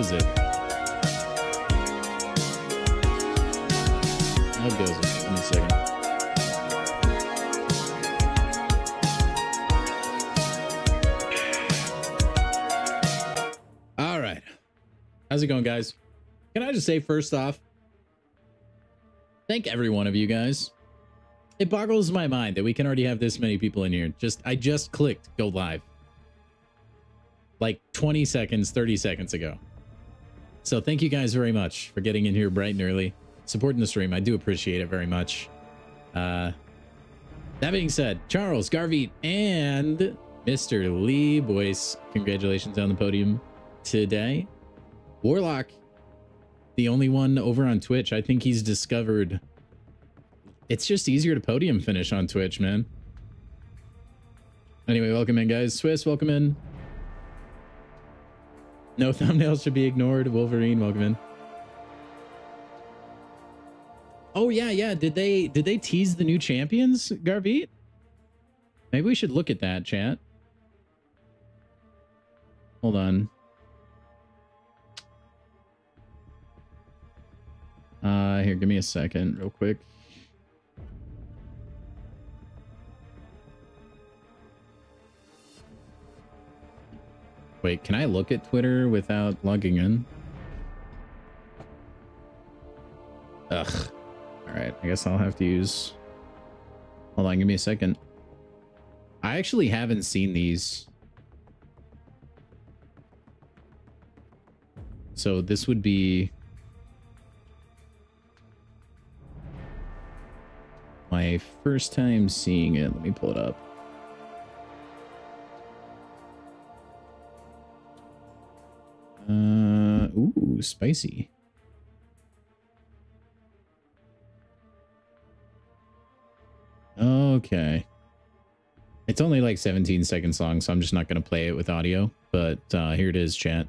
goes it? How goes it? Give me a second. All right. How's it going, guys? Can I just say first off, thank every one of you guys. It boggles my mind that we can already have this many people in here. I just clicked go live like 20 seconds, 30 seconds ago. So thank you guys very much for getting in here bright and early, supporting the stream. I do appreciate it very much. That being said, Charles, Garvey, and Mr. Lee Boyce, congratulations on the podium today. Warlock, the only one over on Twitch. I think he's discovered it's just easier to podium finish on Twitch, man. Anyway, welcome in, guys. Swiss, welcome in. No thumbnails should be ignored. Wolverine, welcome in. Oh yeah. Did they tease the new champions, Garvit? Maybe we should look at that, chat. Hold on. Here, give me a second real quick. Wait, can I look at Twitter without logging in? Ugh. All right, I guess I'll have to use... Hold on, give me a second. I actually haven't seen these. So this would be... my first time seeing it. Let me pull it up. Ooh, spicy. Okay. It's only like 17 seconds long, so I'm just not going to play it with audio. But here it is, chat.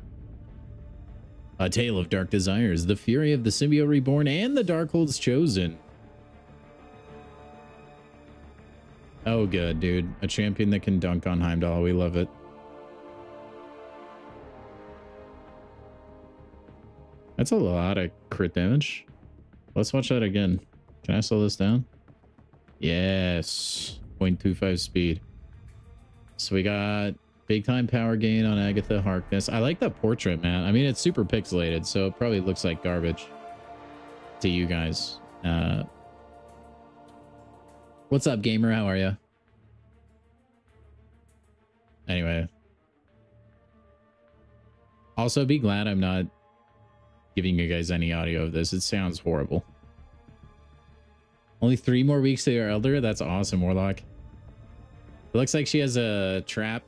A Tale of Dark Desires, the Fury of the Symbiote Reborn, and the Darkhold's Chosen. Oh, good, dude. A champion that can dunk on Heimdall. We love it. That's a lot of crit damage. Let's watch that again. Can I slow this down? Yes. 0.25 speed. So we got big time power gain on Agatha Harkness. I like that portrait, man. I mean, it's super pixelated, so it probably looks like garbage to you guys. What's up, gamer? How are you? Anyway. Also, be glad I'm not giving you guys any audio of this. It sounds horrible. Only 3 more weeks to your elder? That's awesome, Warlock. It looks like she has a trap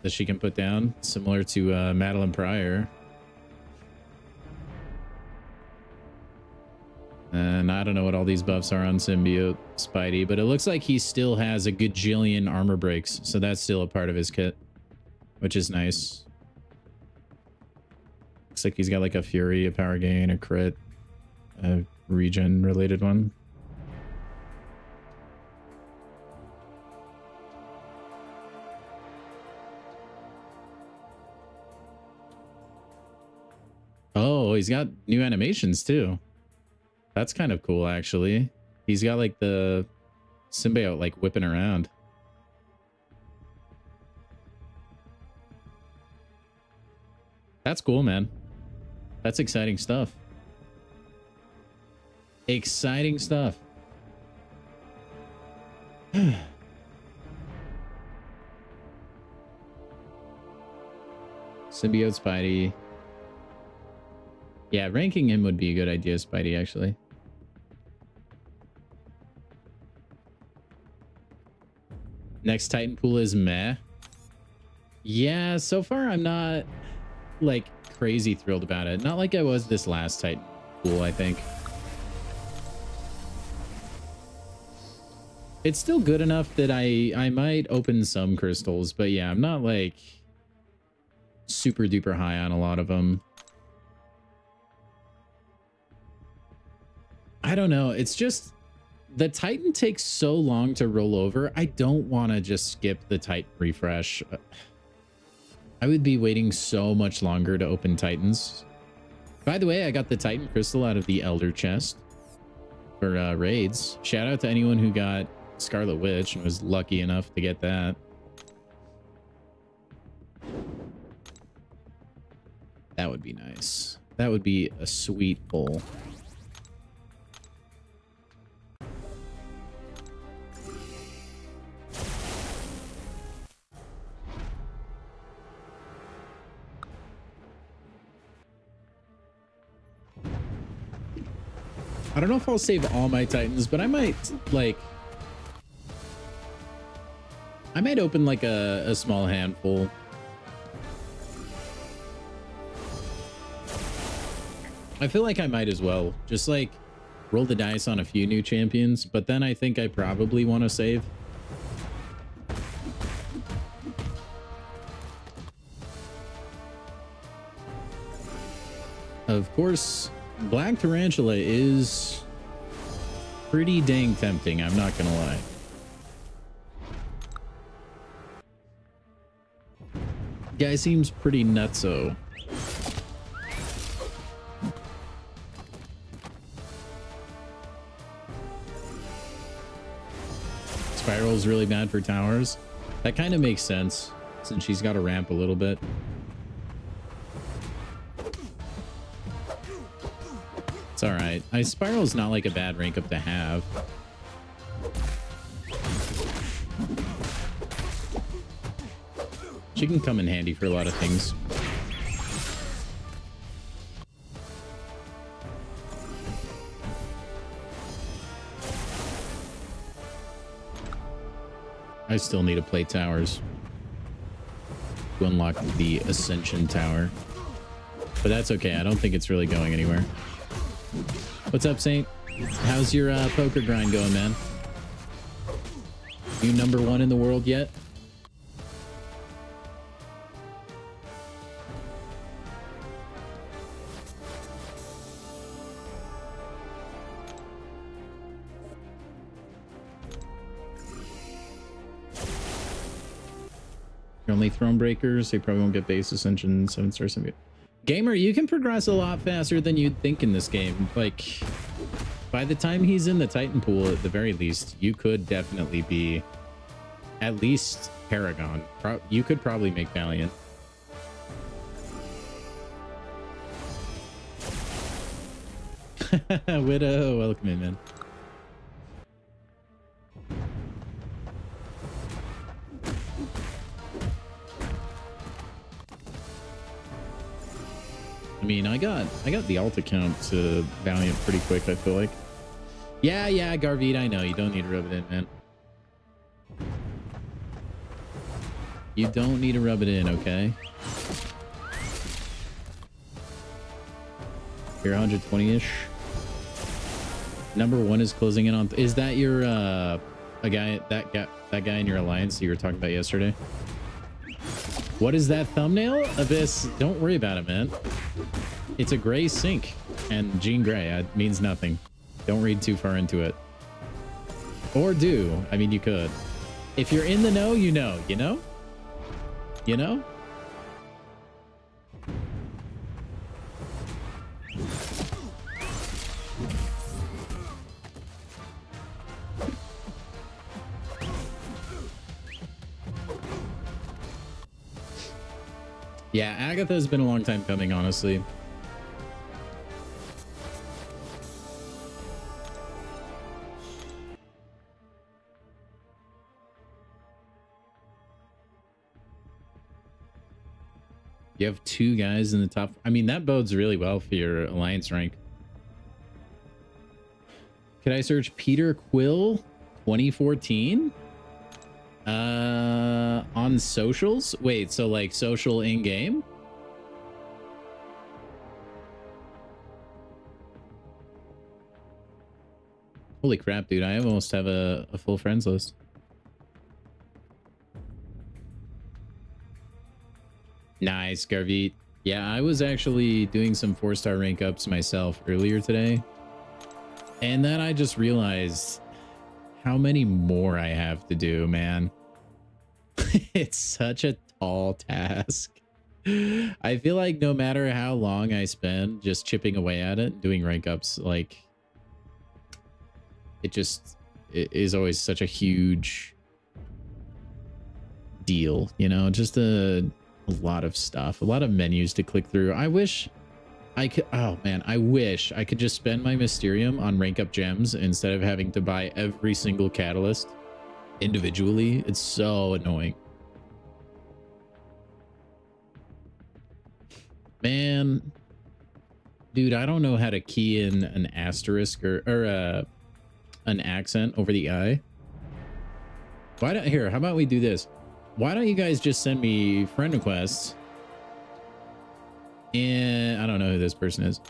that she can put down, similar to Madeline Pryor. And I don't know what all these buffs are on Symbiote Spidey, but it looks like he still has a gajillion armor breaks. So that's still a part of his kit, which is nice. Looks like he's got like a Fury, a Power Gain, a Crit, a Regen related one. Oh, he's got new animations too. That's kind of cool, actually. He's got like the symbiote like whipping around. That's cool, man. That's exciting stuff. Exciting stuff. Symbiote Spidey. Yeah, ranking him would be a good idea, Spidey, actually. Next Titan pool is meh. Yeah, so far I'm not like crazy thrilled about it. Not like I was this last Titan pool, I think. It's still good enough that I might open some crystals, but yeah, I'm not like super duper high on a lot of them. I don't know. It's just the Titan takes so long to roll over. I don't want to just skip the Titan refresh. I would be waiting so much longer to open Titans. By the way, I got the Titan crystal out of the Elder chest for raids. Shout out to anyone who got Scarlet Witch and was lucky enough to get that. That would be nice. That would be a sweet pull. I don't know if I'll save all my Titans, but I might like... I might open like a small handful. I feel like I might as well. Just like roll the dice on a few new champions, but then I think I probably want to save. Of course, Black Tarantula is pretty dang tempting, I'm not gonna lie. Guy seems pretty nutso. Spiral's really bad for towers. That kind of makes sense since she's got to ramp a little bit. It's all right. Spiral's not like a bad rank up to have. She can come in handy for a lot of things. I still need to play towers to unlock the Ascension Tower. But that's okay. I don't think it's really going anywhere. What's up, Saint? How's your poker grind going, man? You #1 in the world yet? You're only Throne Breakers. They probably won't get base Ascension 7-star symbiote. Gamer, you can progress a lot faster than you'd think in this game. Like, by the time he's in the Titan pool, at the very least, you could definitely be at least Paragon. You could probably make Valiant. Widow, welcome in, man. I mean, I got the alt account to Valiant pretty quick, I feel like. Yeah, Garvid, I know. You don't need to rub it in, man. You don't need to rub it in, okay? You're 120-ish. Number one is closing in on. Is that your a guy that guy in your alliance that you were talking about yesterday? What is that thumbnail? Abyss, don't worry about it, man. It's a gray sink and Jean Grey. It means nothing. Don't read too far into it. Or do. I mean, you could. If you're in the know, you know. You know? You know? Yeah, Agatha's been a long time coming, honestly. You have 2 guys in the top. I mean, that bodes really well for your alliance rank. Could I search Peter Quill 2014? On socials? Wait, so like social in-game? Holy crap, dude. I almost have a full friends list. Nice, Garvit. Yeah, I was actually doing some 4-star rank ups myself earlier today. And then I just realized how many more I have to do, man. It's such a tall task. I feel like no matter how long I spend just chipping away at it, doing rank ups, like it is always such a huge deal, you know, just a lot of stuff, a lot of menus to click through. I wish I could, oh man, I wish I could just spend my Mysterium on rank up gems instead of having to buy every single catalyst individually. It's so annoying. Man, dude, I don't know how to key in an asterisk or an accent over the I. Why don't, here, how about we do this? Why don't you guys just send me friend requests? And I don't know who this person is.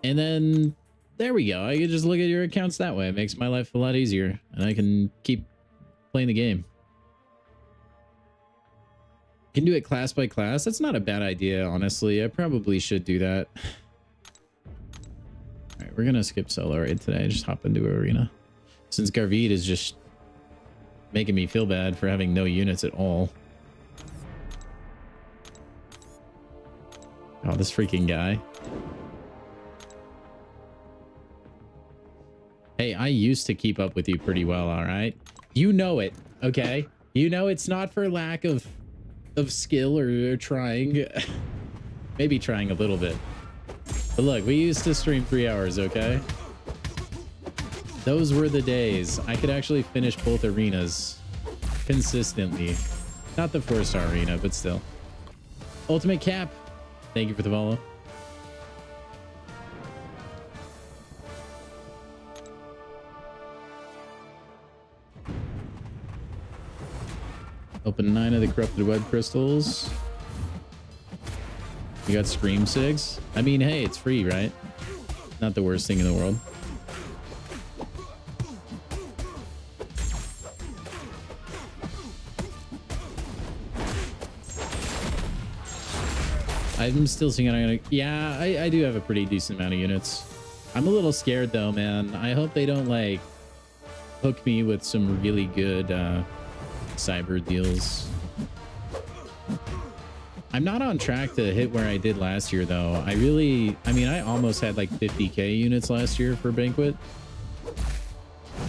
And then there we go. I can just look at your accounts that way. It makes my life a lot easier. And I can keep playing the game. Can do it class by class. That's not a bad idea, honestly. I probably should do that. All right, we're going to skip solo raid today. Just hop into arena. Since Garvit is just making me feel bad for having no units at all. Oh, this freaking guy. Hey, I used to keep up with you pretty well, all right? You know it, okay? You know it's not for lack of skill or trying. Maybe trying a little bit. But look, we used to stream 3 hours, okay? Those were the days. I could actually finish both arenas consistently. Not the 4-star arena, but still. Ultimate Cap. Thank you for the follow. Open 9 of the corrupted web crystals. You got Scream Sigs. I mean, hey, it's free, right? Not the worst thing in the world. I'm still thinking yeah, I do have a pretty decent amount of units. I'm a little scared though, man. I hope they don't like hook me with some really good cyber deals. I'm not on track to hit where I did last year though. I mean, I almost had like 50k units last year for Banquet.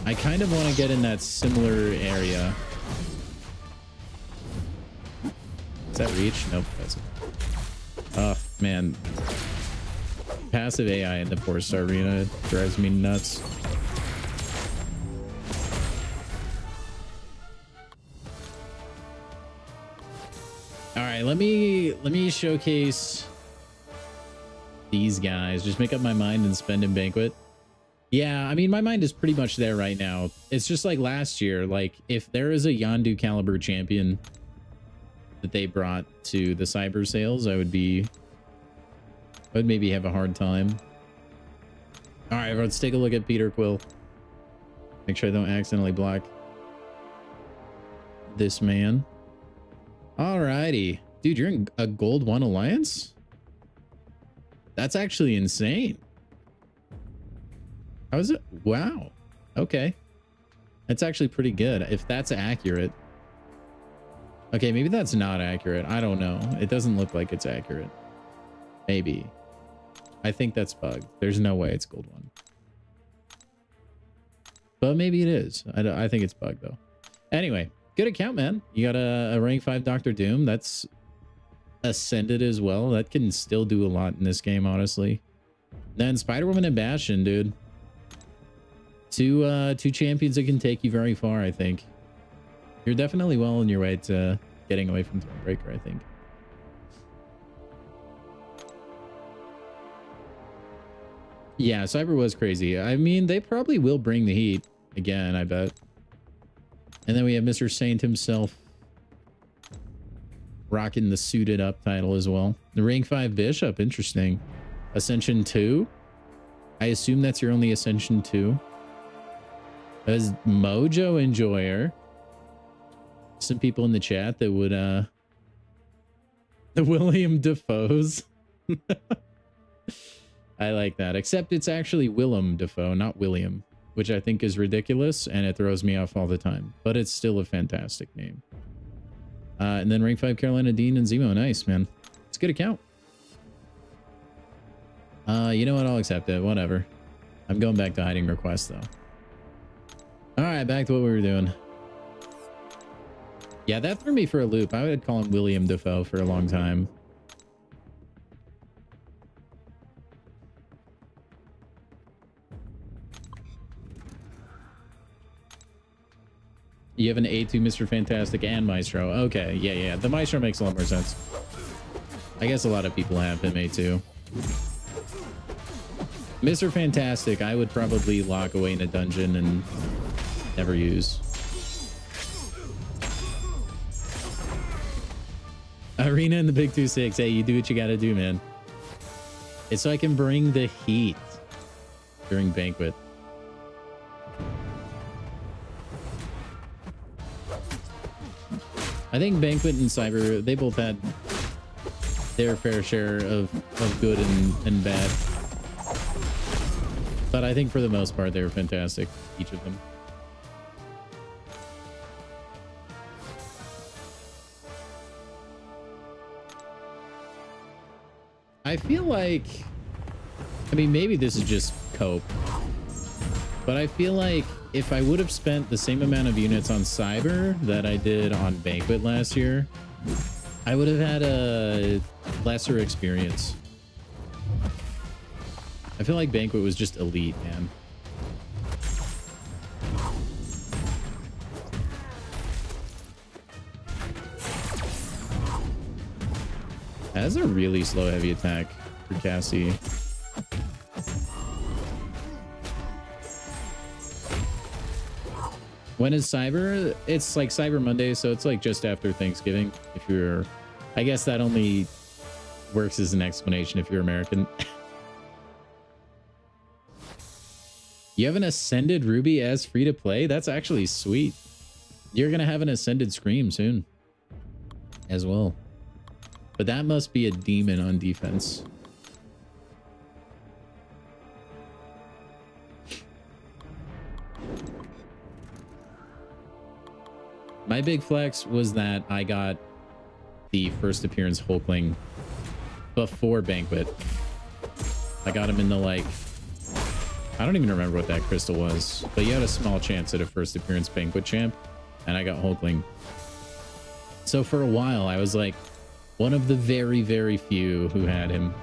I kind of want to get in that similar area. Is that reach? Nope. That's oh man, passive AI in the 4-star arena drives me nuts. All right, let me showcase these guys. Just make up my mind and spend in Banquet. Yeah, I mean, my mind is pretty much there right now. It's just like last year. Like, if there is a Yondu caliber champion that they brought to the cyber sales, I would maybe have a hard time. All right, let's take a look at Peter Quill. Make sure I don't accidentally block this man. Alrighty. Dude, you're in a gold 1 alliance? That's actually insane. How is it? Wow. Okay. That's actually pretty good, if that's accurate. Okay, maybe that's not accurate. I don't know. It doesn't look like it's accurate. Maybe. I think that's bugged. There's no way it's gold 1. But maybe it is. I think it's bugged, though. Anyway, good account, man. You got a rank 5 Dr. Doom. That's ascended as well. That can still do a lot in this game, honestly. Then Spider-Woman and Bastion, dude. Two champions that can take you very far, I think. You're definitely well on your way to getting away from Thronebreaker, I think. Yeah, Cyber was crazy. I mean, they probably will bring the heat again, I bet. And then we have Mr. Saint himself rocking the suited up title as well. The rank 5 Bishop, interesting. Ascension 2. I assume that's your only Ascension 2. As Mojo Enjoyer. Some people in the chat that would the William Dafoe's. I like that, except it's actually Willem Dafoe, not William, which I think is ridiculous and it throws me off all the time, but it's still a fantastic name. And then rank 5 Carolina Dean and Zemo. Nice, man. It's a good account. You know what? I'll accept it. Whatever. I'm going back to hiding requests though. All right, back to what we were doing. Yeah, that threw me for a loop. I would call him William Dafoe for a long time. You have an A2 Mr. Fantastic and Maestro. Okay, yeah. The Maestro makes a lot more sense. I guess a lot of people have him A2. Mr. Fantastic, I would probably lock away in a dungeon and never use. Arena in the Big 2-6. Hey, you do what you gotta do, man. It's so I can bring the heat during Banquet. I think Banquet and Cyber, they both had their fair share of good and bad. But I think for the most part, they were fantastic, each of them. I feel like, I mean, maybe this is just cope, but I feel like if I would have spent the same amount of units on Cyber that I did on Banquet last year, I would have had a lesser experience. I feel like Banquet was just elite, man. That's a really slow heavy attack for Cassie. When is Cyber? It's like Cyber Monday, so it's like just after Thanksgiving. If you're, I guess that only works as an explanation if you're American. You have an Ascended Ruby as free to play? That's actually sweet. You're gonna have an Ascended Scream soon as well. But that must be a demon on defense. My big flex was that I got the first appearance Hulkling before Banquet. I got him in the, like, I don't even remember what that crystal was, but you had a small chance at a first appearance Banquet champ, and I got Hulkling. So for a while, I was like one of the very, very few who had him.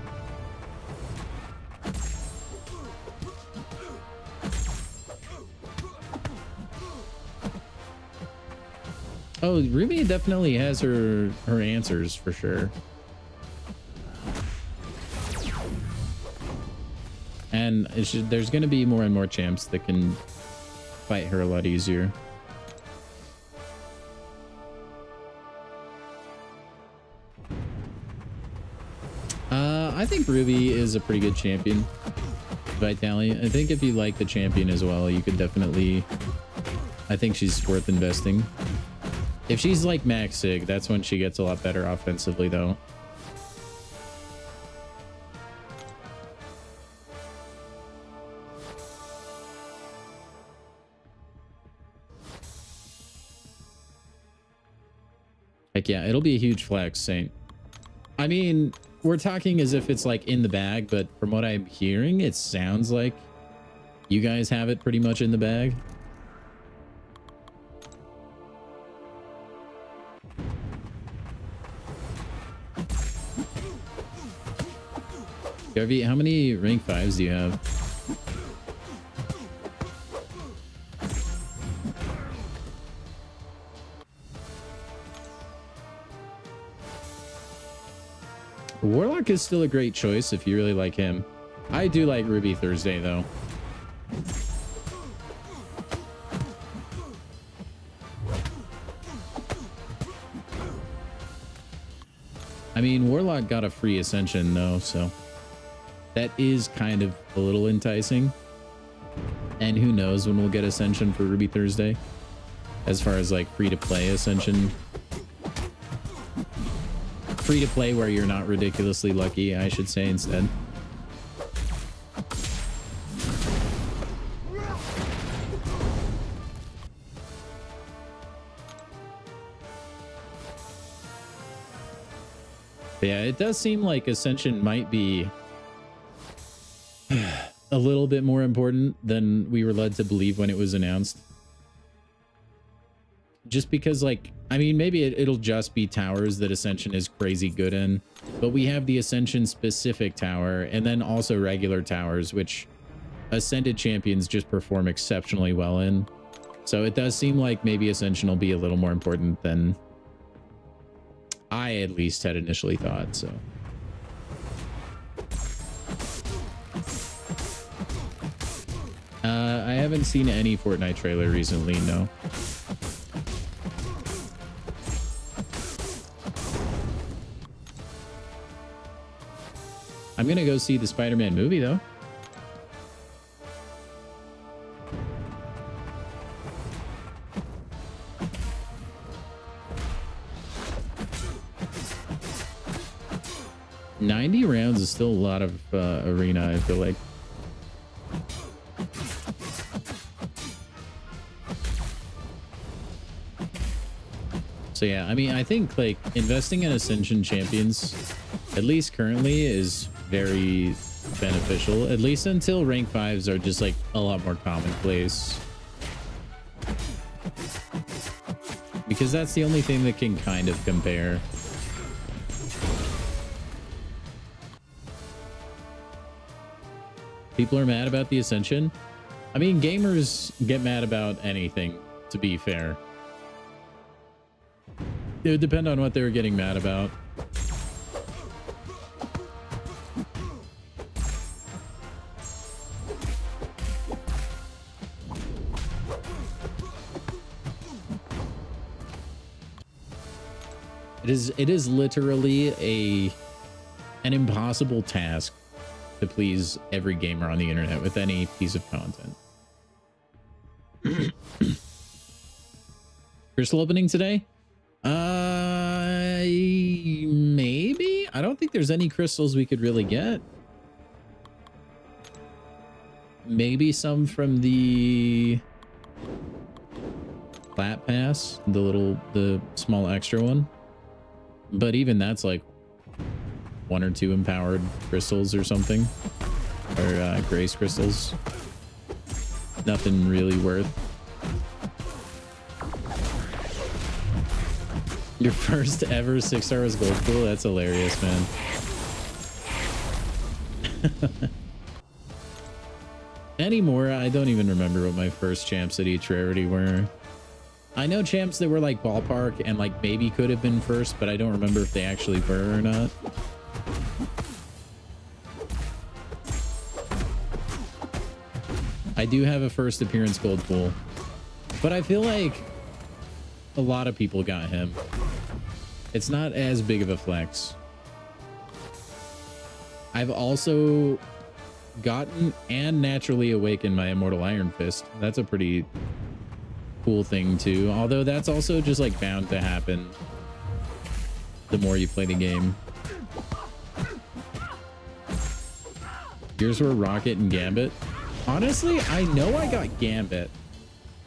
Oh, Ruby definitely has her answers for sure. And there's going to be more and more champs that can fight her a lot easier. I think Ruby is a pretty good champion. Vitaly. I think if you like the champion as well, you could definitely... I think she's worth investing. If she's like max sig, that's when she gets a lot better offensively, though. Heck yeah, it'll be a huge flex, Saint. I mean, we're talking as if it's like in the bag, but from what I'm hearing, it sounds like you guys have it pretty much in the bag. Garvey, how many rank 5s do you have? Warlock is still a great choice if you really like him. I do like Ruby Thursday, though. I mean, Warlock got a free Ascension, though, so that is kind of a little enticing. And who knows when we'll get Ascension for Ruby Thursday, as far as like free-to-play Ascension. Free-to-play where you're not ridiculously lucky, I should say, instead. But yeah, it does seem like Ascension might be a little bit more important than we were led to believe when it was announced. Just because, like, I mean, maybe it'll just be towers that Ascension is crazy good in, but we have the Ascension specific tower and then also regular towers, which Ascended champions just perform exceptionally well in. So it does seem like maybe Ascension will be a little more important than I at least had initially thought, so. I haven't seen any Fortnite trailer recently, no. I'm gonna go see the Spider-Man movie, though. $90 rounds is still a lot of arena, I feel like. So yeah, I mean, I think like investing in Ascension champions, at least currently, is very beneficial, at least until rank 5s are just like a lot more commonplace. Because that's the only thing that can kind of compare. People are mad about the Ascension. I mean, gamers get mad about anything, to be fair. It would depend on what they were getting mad about. It is literally an impossible task to please every gamer on the internet with any piece of content. Crystal opening today? Maybe? I don't think there's any crystals we could really get. Maybe some from the Flat Pass, the small extra one. But even that's like 1 or 2 empowered crystals or something, or grace crystals. Nothing really worth. Your first ever 6-star was gold pool? That's hilarious, man. Anymore, I don't even remember what my first champs at each rarity were. I know champs that were like ballpark and like maybe could have been first, but I don't remember if they actually were or not. I do have a first appearance gold pool, but I feel like a lot of people got him. It's not as big of a flex. I've also gotten and naturally awakened my Immortal Iron Fist. That's a pretty cool thing too. Although that's also just like bound to happen the more you play the game. Here's where Rocket and Gambit. Honestly, I know I got Gambit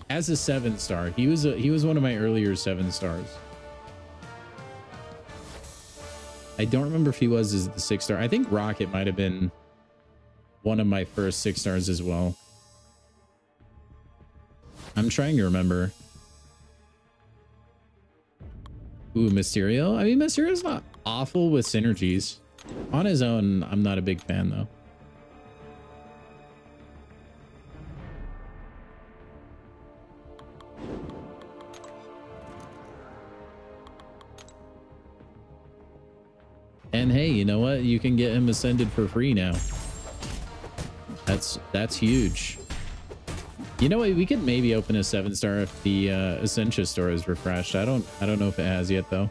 as a 7-star. He was one of my earlier 7 stars. I don't remember if he was as the 6-star. I think Rocket might have been one of my first 6 stars as well. I'm trying to remember. Ooh, Mysterio. I mean, Mysterio's not awful with synergies. On his own, I'm not a big fan though. And hey, you know what? You can get him ascended for free now. That's huge. You know what? We could maybe open a 7-star if the Essentia store is refreshed. I don't know if it has yet though.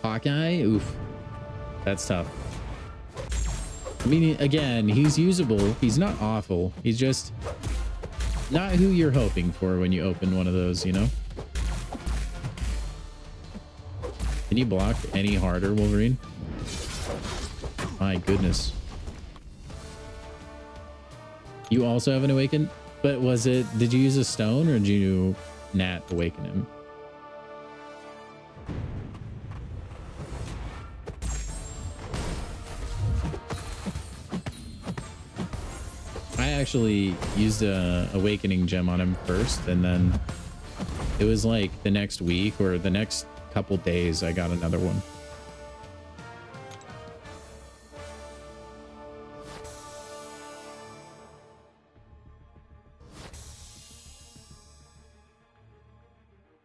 Hawkeye, oof, that's tough. I mean, again, he's usable. He's not awful. He's just not who you're hoping for when you open one of those, you know? Can you block any harder, Wolverine? My goodness. You also have an awaken, but did you use a stone or did you Nat awaken him? I actually used a awakening gem on him first, and then it was like the next week or the next couple days I got another one.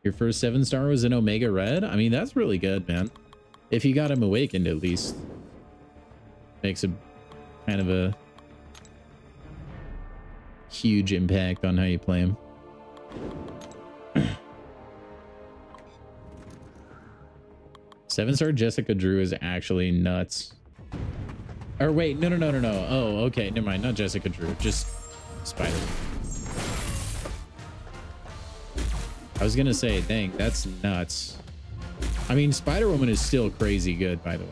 Your first 7-star was an Omega Red? I mean, that's really good, man. If you got him awakened, at least. Makes a kind of a huge impact on how you play him. 7-star Jessica Drew is actually nuts. Or wait, no. Oh, okay, never mind. Not Jessica Drew, just Spider. I was gonna say, dang, that's nuts. I mean, Spider-Woman is still crazy good, by the way.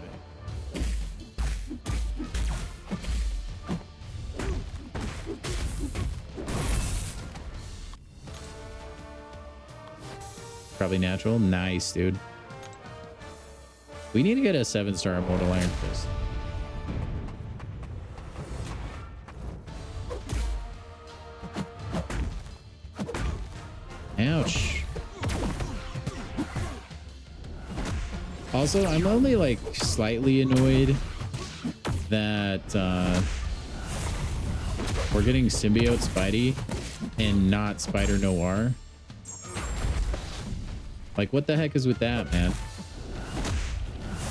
Probably natural. Nice, dude. We need to get a 7-star Immortal Iron Fist. Ouch. Also, I'm only like slightly annoyed that we're getting Symbiote Spidey and not Spider Noir. Like, what the heck is with that, man?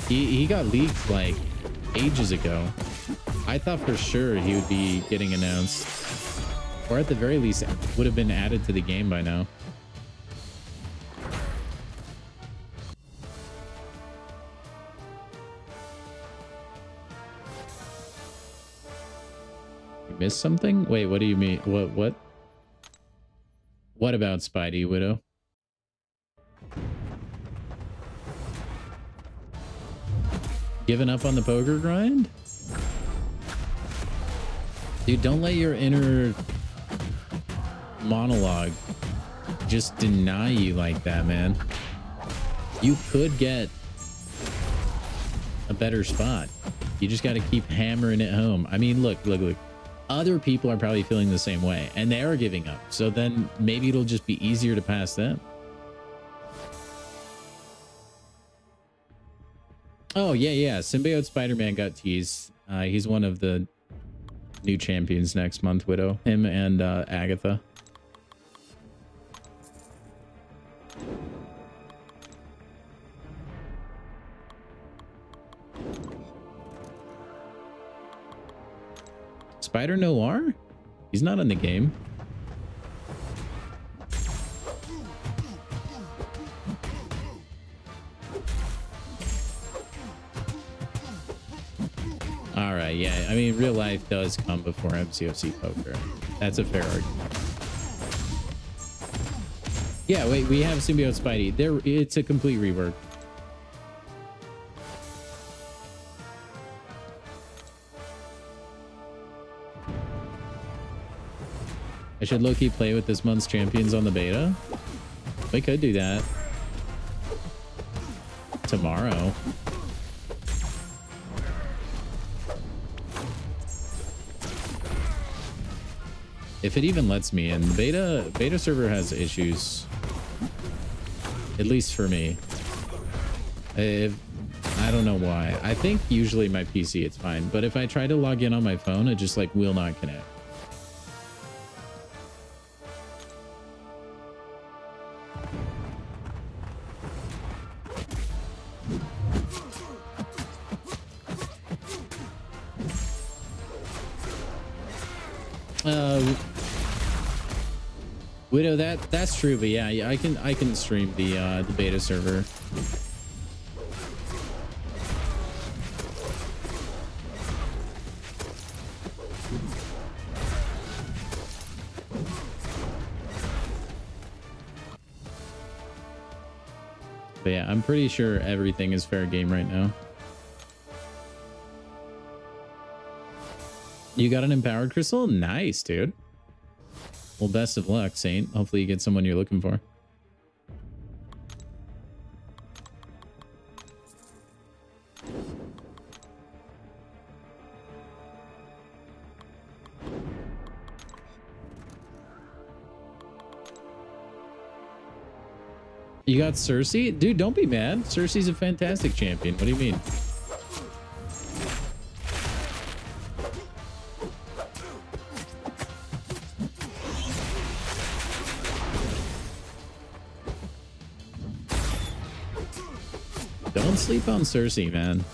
He got leaked like ages ago. I thought for sure he would be getting announced, or at the very least would have been added to the game by now. You missed something? Wait, what do you mean? What about Spidey, Widow? Giving up on the poker grind? Dude, don't let your inner monologue just deny you like that, man. You could get a better spot. You just got to keep hammering it home. I mean, look. Other people are probably feeling the same way, and they are giving up. So then maybe it'll just be easier to pass them. Oh, yeah. Symbiote Spider-Man got teased. He's one of the new champions next month, Widow. Him and Agatha. Spider Noir? He's not in the game. All right, yeah. I mean, real life does come before MCOC poker. That's a fair argument. Yeah, wait, we have Symbiote Spidey. It's a complete rework. I should low-key play with this month's champions on the beta. We could do that tomorrow. If it even lets me in. Beta server has issues, at least for me. I don't know why. I think usually my PC it's fine, but if I try to log in on my phone, it just like will not connect. Widow, that's true, but yeah, I can stream the beta server. But yeah, I'm pretty sure everything is fair game right now. You got an empowered crystal? Nice, dude. Well, best of luck, Saint. Hopefully you get someone you're looking for. You got Cersei? Dude, don't be mad. Cersei's a fantastic champion. What do you mean? Don't sleep on Cersei, man.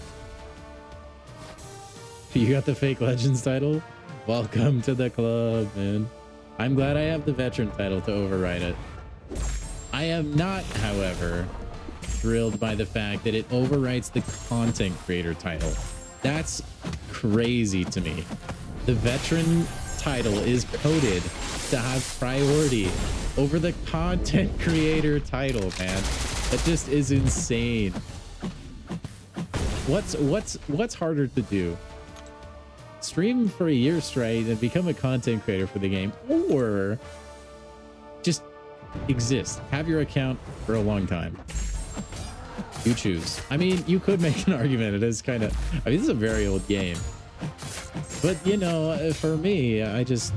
You got the fake Legends title? Welcome to the club, man. I'm glad I have the veteran title to override it. I am not, however, thrilled by the fact that it overwrites the content creator title. That's crazy to me. The veteran title is coded to have priority over the content creator title, man. That just is insane. What's harder to do? Stream for a year straight and become a content creator for the game, or just exist, have your account for a long time? You choose. I mean, you could make an argument. It is kind of, I mean, this is a very old game, but you know, for me, I just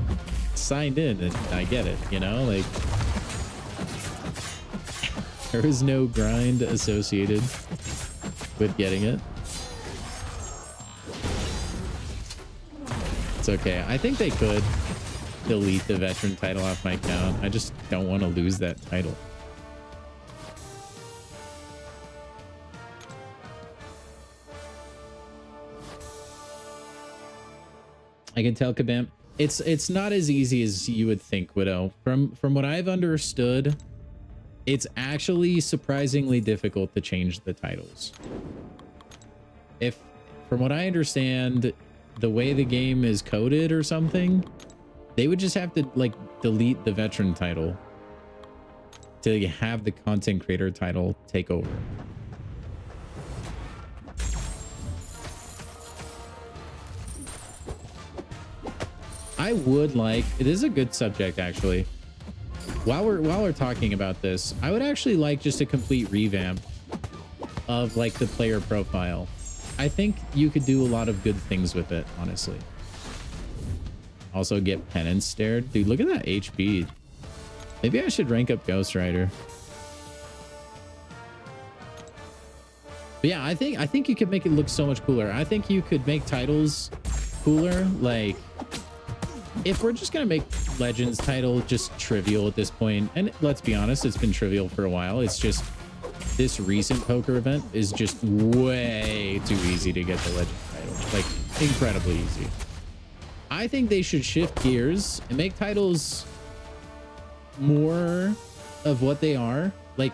signed in and I get it, you know, like there is no grind associated with getting it. It's okay. I think they could delete the veteran title off my account. I just don't want to lose that title. I can tell, Kabam. It's not as easy as you would think, Widow. From what I've understood, it's actually surprisingly difficult to change the titles. From what I understand, the way the game is coded or something, they would just have to like delete the veteran title to have the content creator title take over. I would like, it is a good subject actually. While we're talking about this, I would actually like just a complete revamp of like the player profile. I think you could do a lot of good things with it, honestly. Also get penance stared. Dude, look at that HP. Maybe I should rank up Ghost Rider. But yeah, I think you could make it look so much cooler. I think you could make titles cooler. Like, if we're just gonna make Legends title just trivial at this point, and let's be honest, it's been trivial for a while. It's just this recent poker event is just way too easy to get the Legends title. Like, incredibly easy. I think they should shift gears and make titles more of what they are. Like,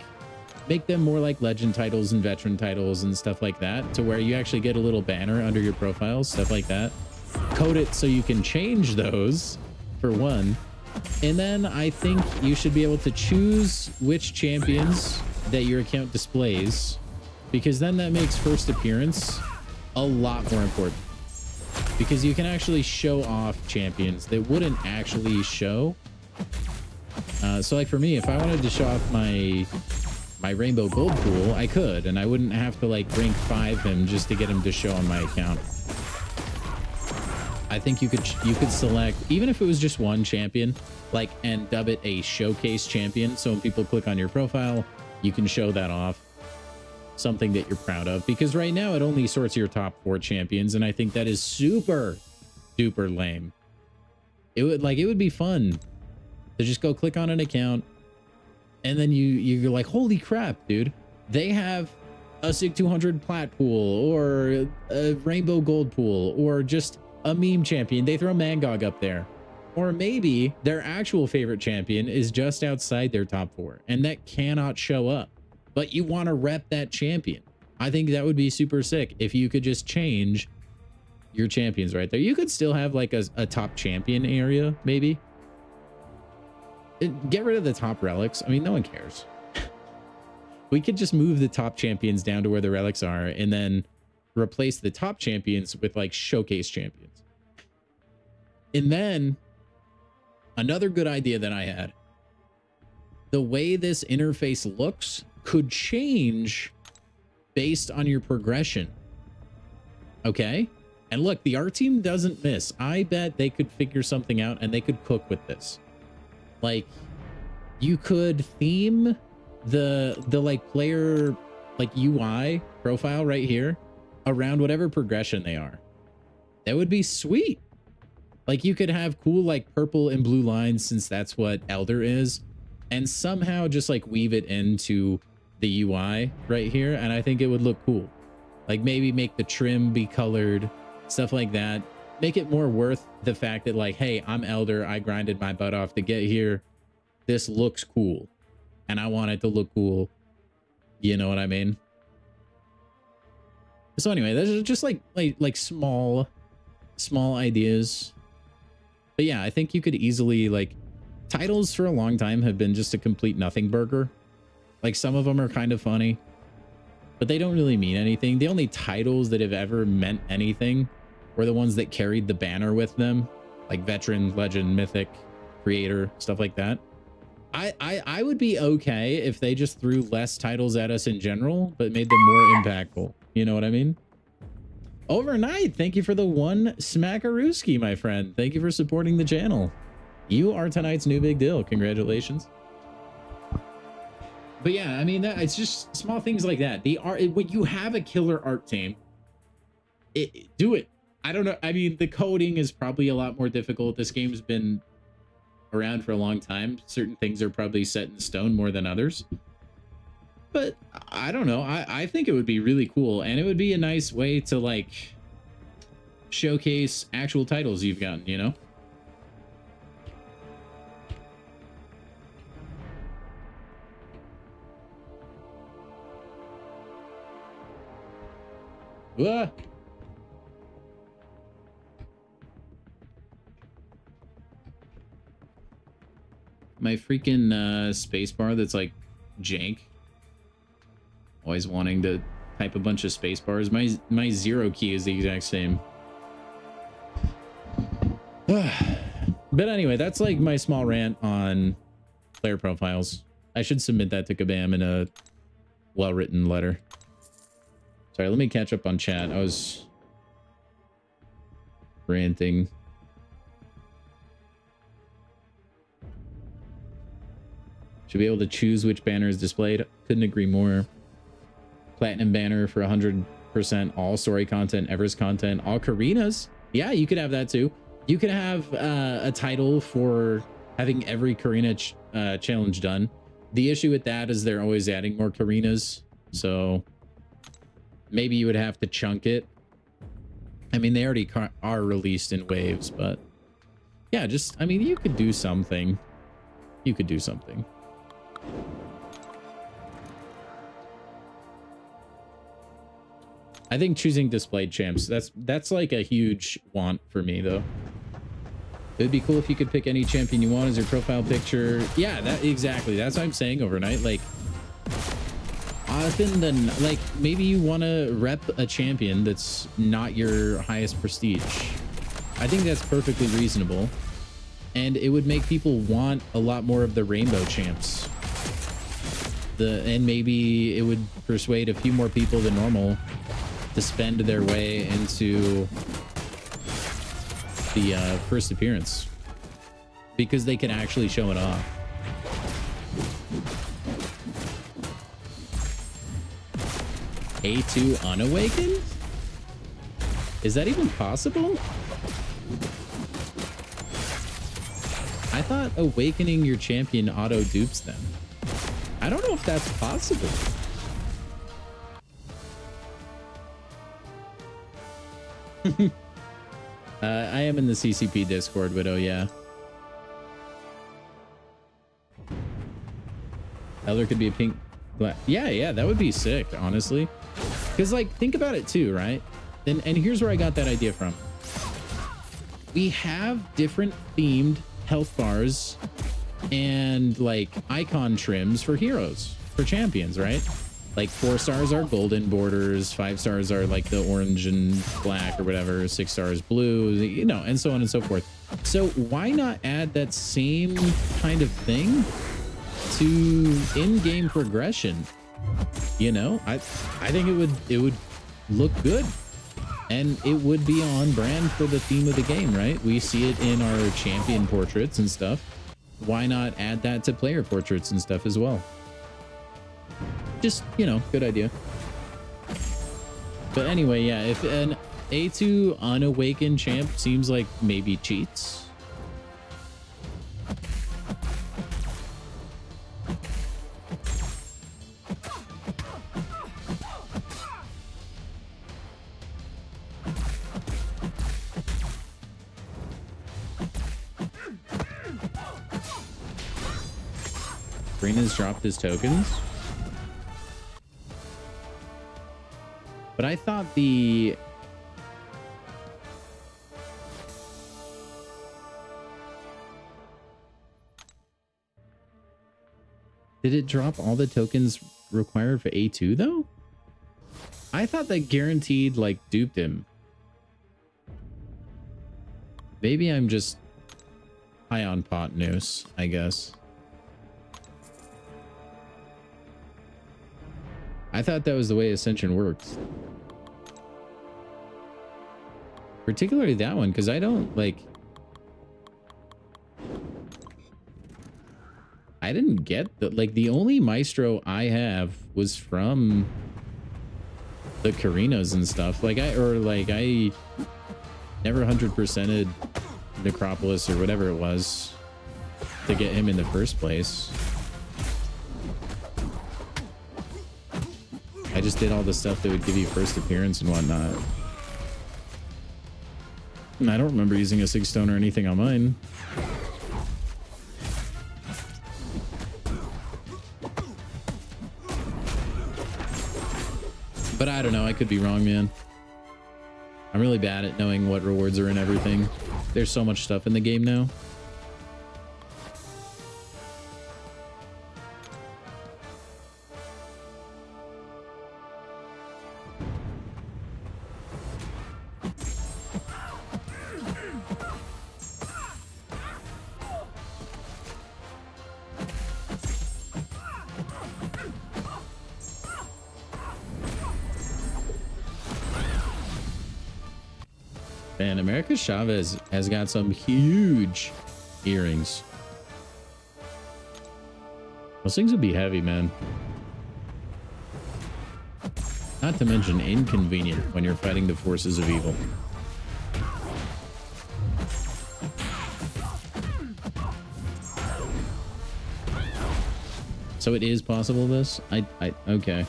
make them more like legend titles and veteran titles and stuff like that, to where you actually get a little banner under your profiles, stuff like that. Code it so you can change those, for one. And then I think you should be able to choose which champions that your account displays, because then that makes first appearance a lot more important, because you can actually show off champions that wouldn't actually show. So like for me, if I wanted to show off my rainbow gold pool, I could, and I wouldn't have to like rank 5 him just to get him to show on my account. I think you could select, even if it was just one champion, like, and dub it a showcase champion, so when people click on your profile, you can show that off, something that you're proud of, because right now it only sorts your top 4 champions, and I think that is super duper lame. It would be fun to just go click on an account, and then you're like, holy crap, dude, they have a SIG 200 plat pool, or a rainbow gold pool, or just a meme champion. They throw Mangog up there, or maybe their actual favorite champion is just outside their top 4 and that cannot show up, but you want to rep that champion. I think that would be super sick if you could just change your champions right there. You could still have like a top champion area, maybe. Get rid of the top relics. I mean, no one cares. We could just move the top champions down to where the relics are, and then replace the top champions with like showcase champions. And then another good idea that I had, the way this interface looks could change based on your progression. Okay. And look, the art team doesn't miss. I bet they could figure something out, and they could cook with this. Like, you could theme the like player like UI profile right here around whatever progression they are. That would be sweet. Like, you could have cool like purple and blue lines, since that's what Elder is, and somehow just like weave it into the UI right here, and I think it would look cool. Like, maybe make the trim be colored, stuff like that. Make it more worth the fact that, like, hey, I'm Elder, I grinded my butt off to get here, this looks cool, and I want it to look cool. You know what I mean? So anyway, there's just like small ideas. But yeah, I think you could easily, like, titles for a long time have been just a complete nothing burger. Like, some of them are kind of funny, but they don't really mean anything. The only titles that have ever meant anything were the ones that carried the banner with them, like veteran, legend, mythic, creator, stuff like that. I would be okay if they just threw less titles at us in general, but made them more impactful. You know what I mean? Overnight, thank you for the 1 smackarooski, my friend. Thank you for supporting the channel. You are tonight's new big deal. Congratulations. But yeah, I mean, it's just small things like that. The art, when you have a killer art team, do it. I don't know. I mean, the coding is probably a lot more difficult. This game's been around for a long time. Certain things are probably set in stone more than others. But I don't know. I think it would be really cool, and it would be a nice way to like showcase actual titles you've gotten, you know? Ah! My freaking spacebar that's like jank. Always wanting to type a bunch of space bars. My 0 key is the exact same. But anyway, that's like my small rant on player profiles. I should submit that to Kabam in a well-written letter. Sorry, let me catch up on chat. I was ranting. Should be able to choose which banner is displayed. Couldn't agree more. Platinum banner for 100% all story content, Everest content, all Karinas. Yeah, you could have that too. You could have a title for having every Karina challenge done. The issue with that is they're always adding more Karinas, so maybe you would have to chunk it. I mean, they already are released in waves, but yeah, just, I mean, you could do something. You could do something. I think choosing displayed champs, that's like a huge want for me though. It would be cool if you could pick any champion you want as your profile picture. Yeah, that exactly. That's what I'm saying overnight. Like often than like maybe you want to rep a champion that's not your highest prestige. I think that's perfectly reasonable. And it would make people want a lot more of the rainbow champs. And maybe it would persuade a few more people than normal to spend their way into the first appearance because they can actually show it off. A2 unawakened? Is that even possible? I thought awakening your champion auto dupes them. I don't know if that's possible. I am in the CCP Discord, Widow, yeah. Elder could be a pink... Yeah, that would be sick, honestly. Because, like, think about it too, right? And here's where I got that idea from. We have different themed health bars and, like, icon trims for heroes, for champions, right? Like 4 stars are golden borders, 5 stars are like the orange and black or whatever, 6 stars blue, you know, and so on and so forth. So why not add that same kind of thing to in-game progression? You know, I think it would look good and it would be on brand for the theme of the game, right? We see it in our champion portraits and stuff. Why not add that to player portraits and stuff as well? Just, you know, good idea. But anyway, yeah, if an A2 unawakened champ seems like maybe cheats. Rena's dropped his tokens. But I thought the... Did it drop all the tokens required for A2 though? I thought that guaranteed like duped him. Maybe I'm just high on pot news, I guess. I thought that was the way Ascension worked. Particularly that one, because I don't like... I didn't get the... Like, the only Maestro I have was from the Carinos and stuff. Like, I never 100%ed Necropolis or whatever it was to get him in the first place. I just did all the stuff that would give you first appearance and whatnot. And I don't remember using a 6 stone or anything on mine. But I don't know. I could be wrong, man. I'm really bad at knowing what rewards are in everything. There's so much stuff in the game now. And America Chavez has got some huge earrings. Those things would be heavy, man. Not to mention inconvenient when you're fighting the forces of evil. So it is possible this? Okay.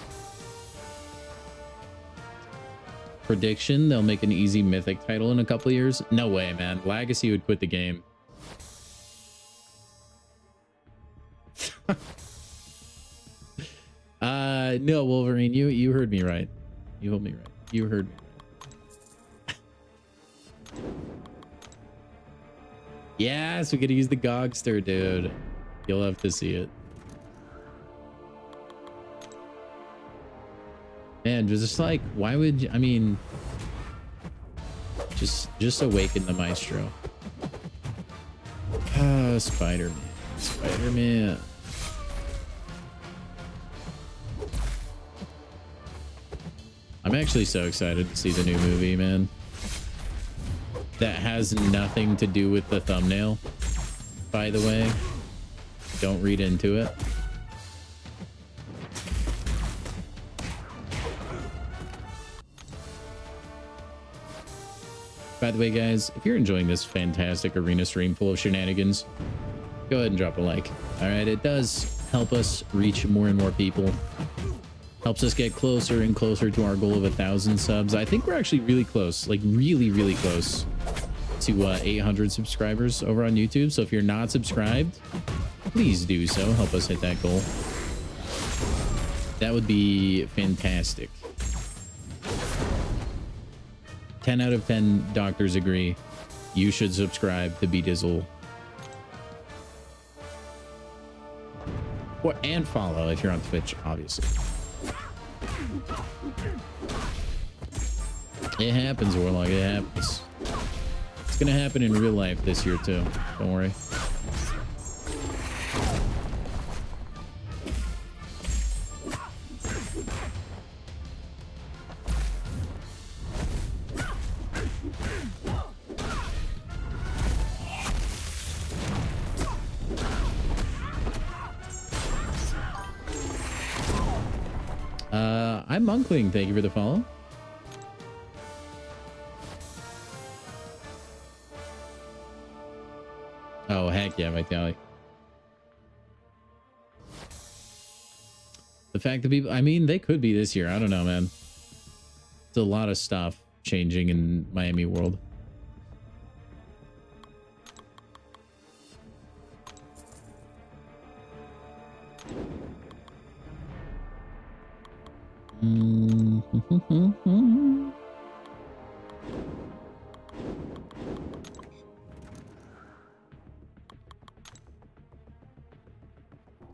Prediction, they'll make an easy mythic title in a couple of years? No way, man. Legacy would quit the game. No, Wolverine, you heard me right. You heard me right. You heard. Yes, we could use the Gogster, dude. You'll have to see it. Man, just like, why would you, I mean, just awaken the maestro. Ah, Spider-Man. Spider-Man. I'm actually so excited to see the new movie, man. That has nothing to do with the thumbnail, by the way. Don't read into it. By the way, guys, if you're enjoying this fantastic arena stream full of shenanigans, go ahead and drop a like. All right, it does help us reach more and more people. Helps us get closer and closer to our goal of 1,000 subs. I think we're actually really close, like really, really close to 800 subscribers over on YouTube. So if you're not subscribed, please do so. Help us hit that goal. That would be fantastic. 10 out of 10 doctors agree. You should subscribe to B-Dizzle. And follow if you're on Twitch, obviously. It happens, Warlock. It happens. It's gonna happen in real life this year too. Don't worry. I'm Monkling. Thank you for the follow. Oh, heck yeah, Vitalik. The fact that people, I mean, they could be this year. I don't know, man. It's a lot of stuff changing in Miami world.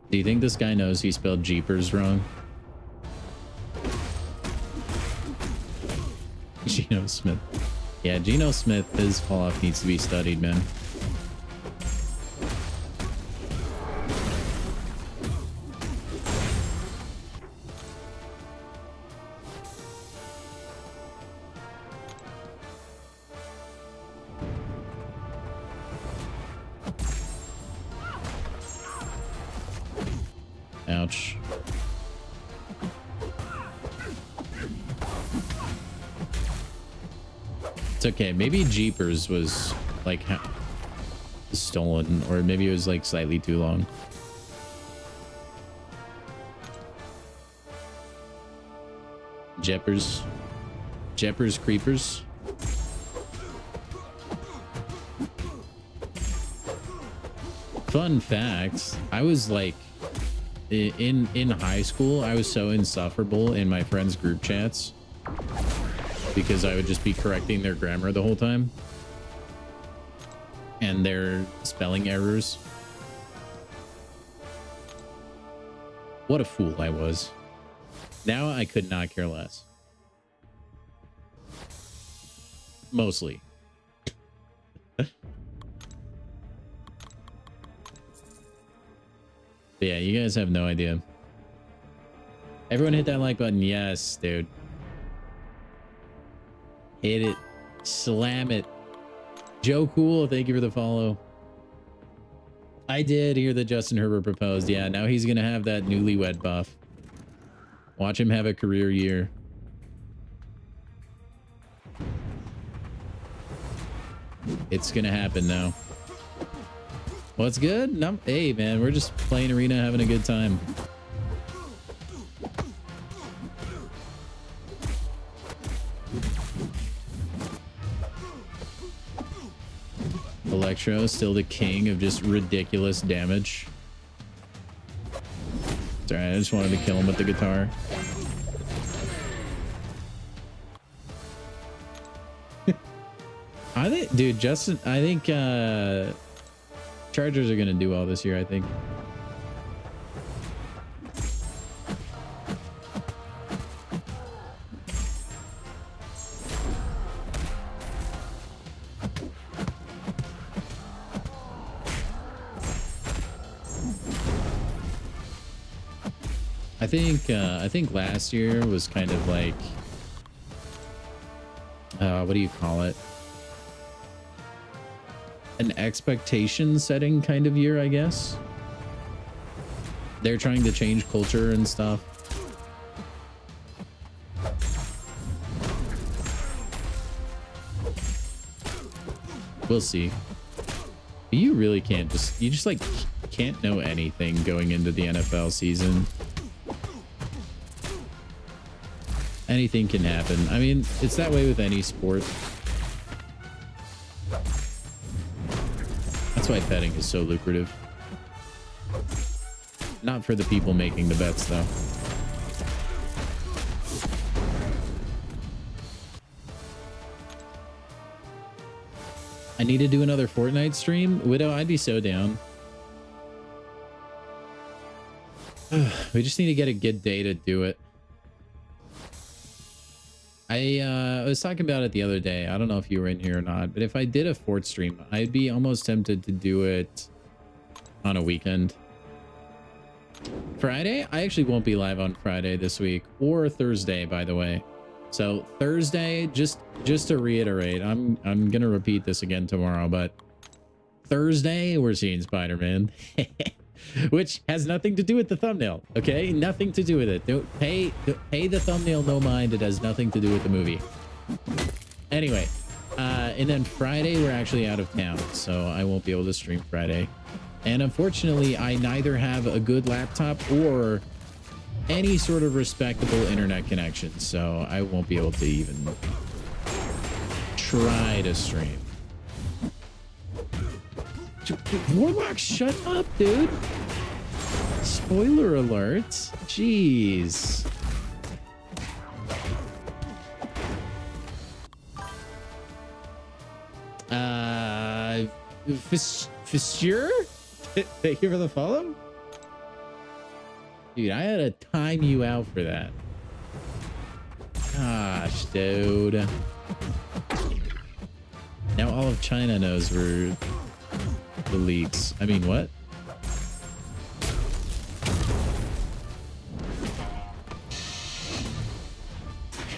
Do you think this guy knows he spelled Jeepers wrong? Geno Smith. Yeah, Geno Smith, his fall off needs to be studied, man. Ouch. It's okay. Maybe Jeepers was like stolen, or maybe it was like slightly too long. Jeppers. Jeppers Creepers. Fun fact, I was like in high school, I was so insufferable in my friends' group chats because I would just be correcting their grammar the whole time and their spelling errors. What a fool I was. Now I could not care less. Mostly. But yeah, you guys have no idea. Everyone hit that like button. Yes, dude. Hit it. Slam it. Joe Cool, thank you for the follow. I did hear that Justin Herbert proposed. Yeah, now he's going to have that newlywed buff. Watch him have a career year. It's going to happen now. What's good? No, hey, man, we're just playing arena, having a good time. Electro, still the king of just ridiculous damage. It's alright, I just wanted to kill him with the guitar. I think, dude, Justin, I think Chargers are gonna do well this year, I think. I think last year was kind of like what do you call it? An expectation setting kind of year, I guess. They're trying to change culture and stuff. We'll see. You really can't you just like can't know anything going into the NFL season. Anything can happen. I mean, it's that way with any sport. That's why betting is so lucrative. Not for the people making the bets, though. I need to do another Fortnite stream. Widow, I'd be so down. We just need to get a good day to do it. I was talking about it the other day. I don't know if you were in here or not, but if I did a Fort stream, I'd be almost tempted to do it on a weekend. Friday? I actually won't be live on Friday this week, or Thursday, by the way. So Thursday, just to reiterate, I'm gonna repeat this again tomorrow, but Thursday we're seeing Spider-Man. Which has nothing to do with the thumbnail, okay? Nothing to do with it. Don't pay the thumbnail no mind. It has nothing to do with the movie. Anyway, and then Friday we're actually out of town, so I won't be able to stream Friday. And unfortunately, I neither have a good laptop or any sort of respectable internet connection, so I won't be able to even try to stream. Warlock, shut up, dude. Spoiler alert. Jeez. Fissure? Thank you for the follow? Dude, I had to time you out for that. Gosh, dude. Now all of China knows we're the leaks. I mean, what?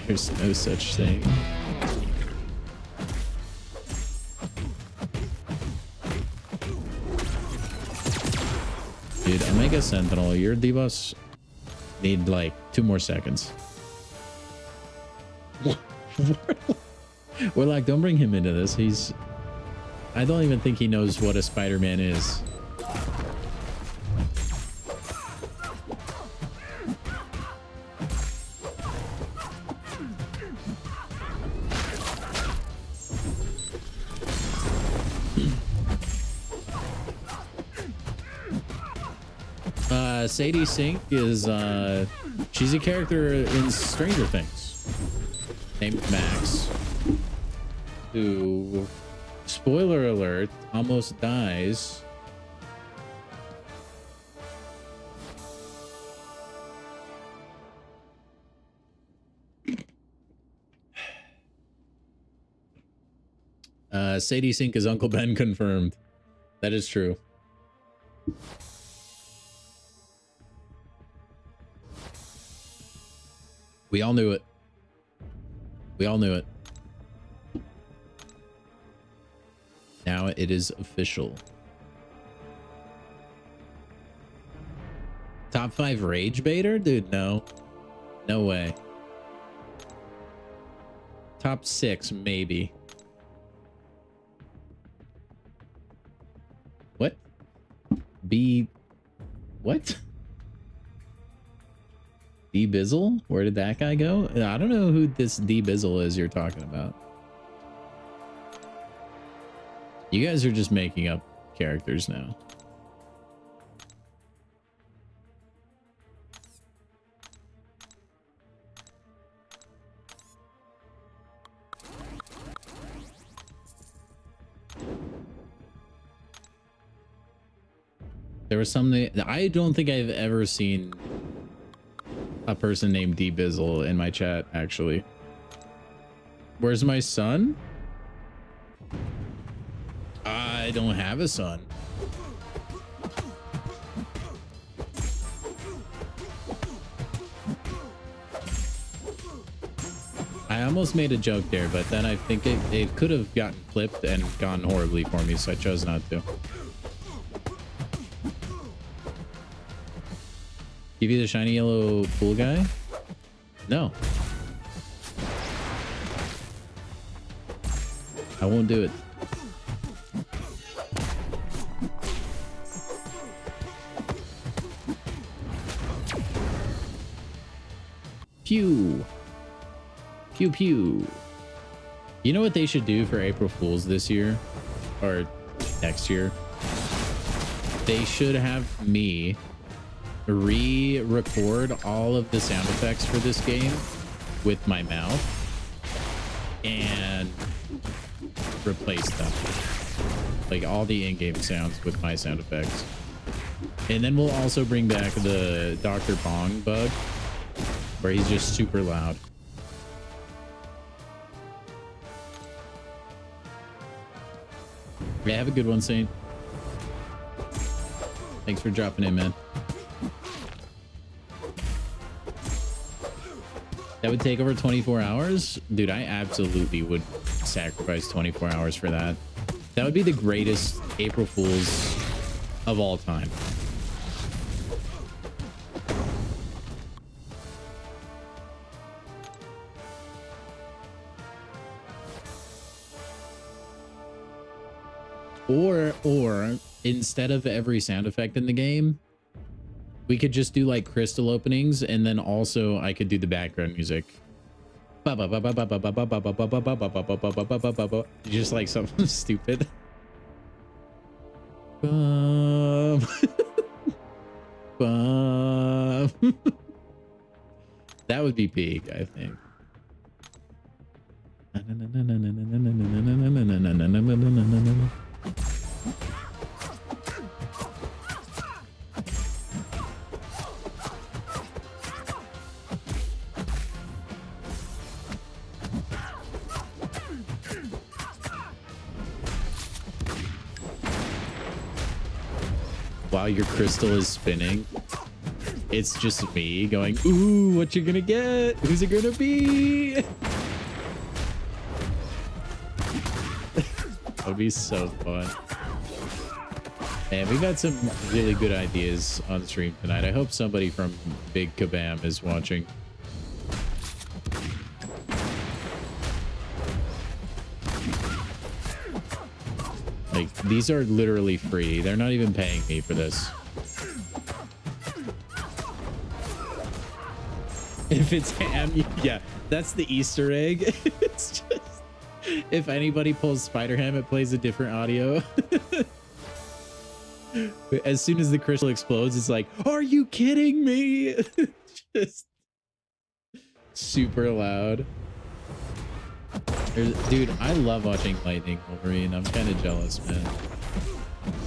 There's no such thing. Dude, Omega Sentinel, your debuffs need like 2 more seconds. Warlock, don't bring him into this. I don't even think he knows what a Spider-Man is. Sadie Sink is she's a character in Stranger Things named Max, who, spoiler alert, almost dies Sadie Sink is Uncle Ben confirmed. That is true. We all knew it. We all knew it. Now it is official. Top 5 rage baiter? Dude, no. No way. Top 6, maybe. What? What? D-Bizzle? Where did that guy go? I don't know who this D-Bizzle is you're talking about. You guys are just making up characters now. There was something I don't think I've ever seen a person named D Bizzle in my chat, actually. Where's my son? I don't have a son. I almost made a joke there, but then I think it could have gotten clipped and gone horribly for me, so I chose not to. Give you the shiny yellow pool guy? No. I won't do it. Pew. Pew pew. You know what they should do for April Fools this year? Or next year? They should have me re-record all of the sound effects for this game with my mouth and replace them. Like all the in-game sounds with my sound effects. And then we'll also bring back the Dr. Pong bug where he's just super loud. Yeah, have a good one, Saint. Thanks for dropping in, man. That would take over 24 hours? Dude, I absolutely would sacrifice 24 hours for that. That would be the greatest April Fools of all time. Or instead of every sound effect in the game, we could just do like crystal openings, and then also I could do the background music. Just like something stupid. That would be peak, I think. While your crystal is spinning, it's just me going, ooh, what you gonna get? Who's it gonna be? That would be so fun. Man, we've had some really good ideas on stream tonight. I hope somebody from Big Kabam is watching. Like, these are literally free. They're not even paying me for this. If it's ham, yeah, that's the Easter egg. It's just, if anybody pulls Spider Ham, it plays a different audio. As soon as the crystal explodes, it's like, are you kidding me? Just super loud. Dude, I love watching Lightning Wolverine. I'm kind of jealous, man.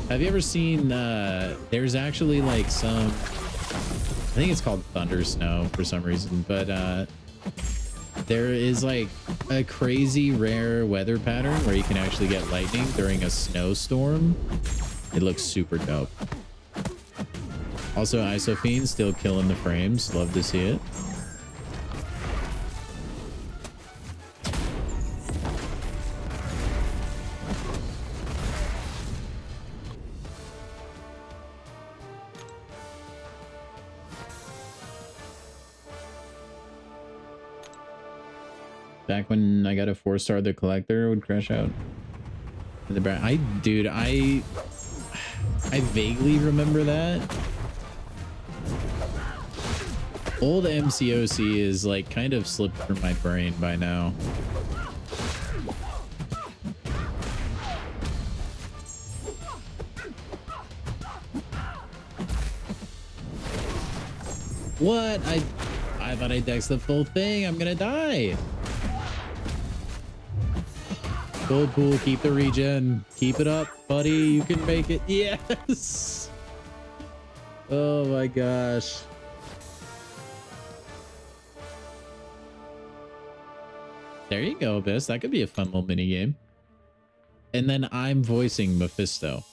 Have you ever seen, there's actually like some, I think it's called Thunder Snow for some reason, but there is like a crazy rare weather pattern where you can actually get lightning during a snowstorm. It looks super dope. Also, Isophene still killing the frames. Love to see it. Back when I got a 4-star, the collector would crash out. Dude, I vaguely remember that. Old MCOC is like kind of slipped from my brain by now. What? I thought I dexed the full thing. I'm gonna die. Gold pool, keep the regen. Keep it up, buddy. You can make it. Yes. Oh my gosh. There you go, Abyss. That could be a fun little mini game. And then I'm voicing Mephisto.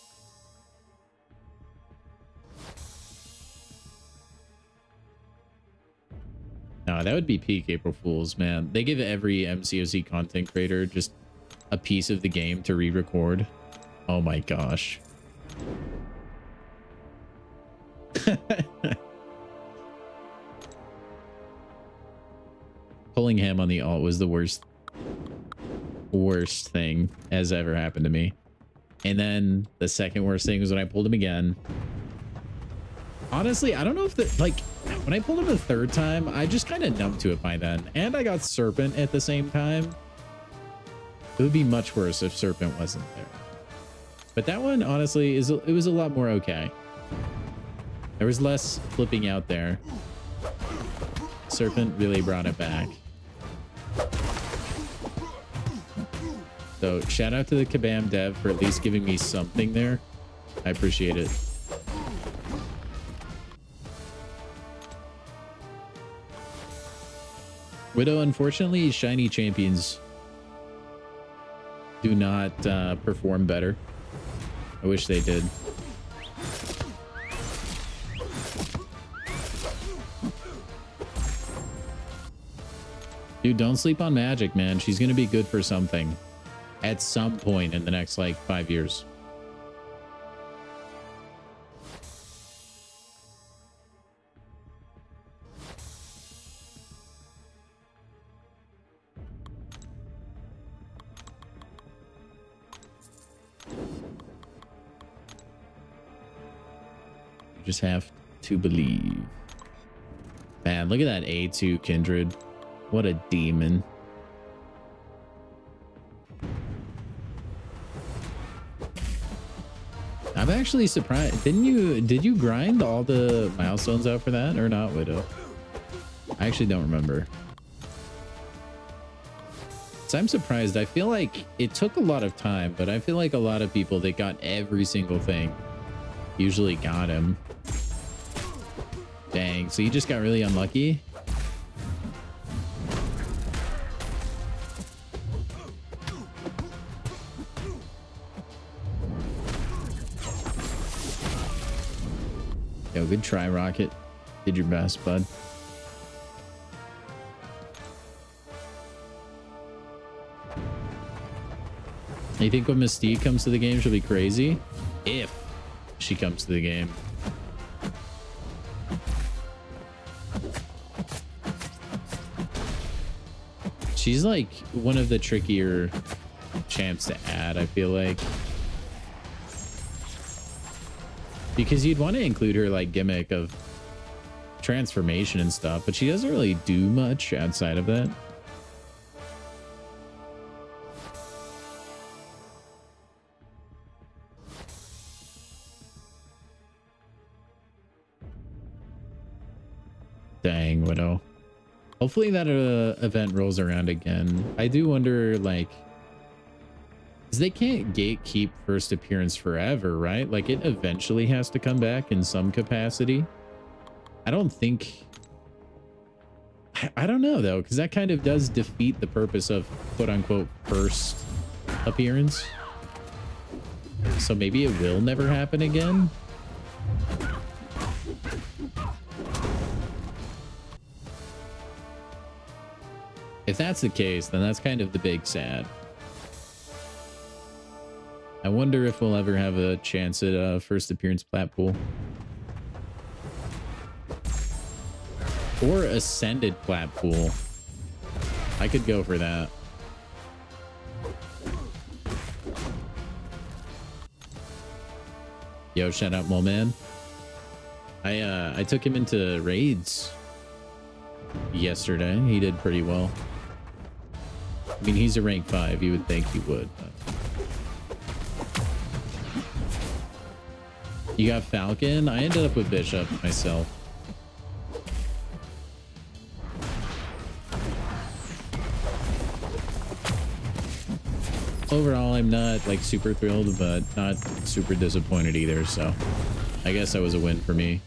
No, that would be peak April Fools, man. They give every MCOC content creator just a piece of the game to re-record. Oh my gosh. Pulling him on the alt was the worst thing has ever happened to me. And then the second worst thing was when I pulled him again. Honestly, I don't know if when I pulled him the third time, I just kind of numbed to it by then. And I got Serpent at the same time. It would be much worse if Serpent wasn't there. But that one, honestly, it was a lot more okay. There was less flipping out there. Serpent really brought it back. So shout out to the Kabam dev for at least giving me something there. I appreciate it. Widow, unfortunately, shiny champions do not perform better. I wish they did. Dude, don't sleep on Magic, man. She's gonna be good for something at some point in the next, like, 5 years. You just have to believe. Man, look at that A2 Kindred. What a demon. I'm actually surprised. Did you grind all the milestones out for that or not, Widow? I actually don't remember. So I'm surprised. I feel like it took a lot of time, but I feel like a lot of people that got every single thing usually got him. Dang, so you just got really unlucky? Yo, good try, Rocket. Did your best, bud. You think when Mystique comes to the game, she'll be crazy? If she comes to the game. She's like one of the trickier champs to add, I feel like. Because you'd want to include her like gimmick of transformation and stuff, but she doesn't really do much outside of that. Dang, Widow. Hopefully that event rolls around again. I do wonder, like, 'cause they can't gatekeep first appearance forever, right? Like, it eventually has to come back in some capacity. I don't think... I don't know, though, because that kind of does defeat the purpose of quote-unquote first appearance. So maybe it will never happen again? If that's the case, then that's kind of the big sad. I wonder if we'll ever have a chance at a first appearance plat pool. Or ascended plat pool. I could go for that. Yo, shout out, Mo Man. I took him into raids yesterday. He did pretty well. I mean, he's a rank 5. You would think he would. But... You got Falcon? I ended up with Bishop myself. Overall, I'm not like super thrilled, but not super disappointed either. So I guess that was a win for me.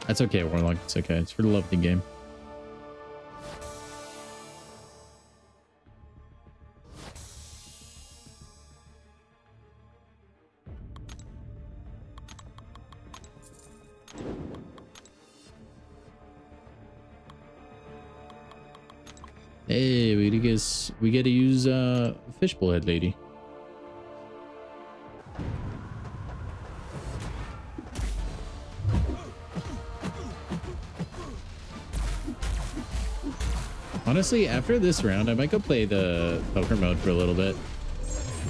That's okay, Warlock. It's okay. It's for the love of the game. Hey, we get to use fishbowl head lady. Honestly, after this round, I might go play the poker mode for a little bit.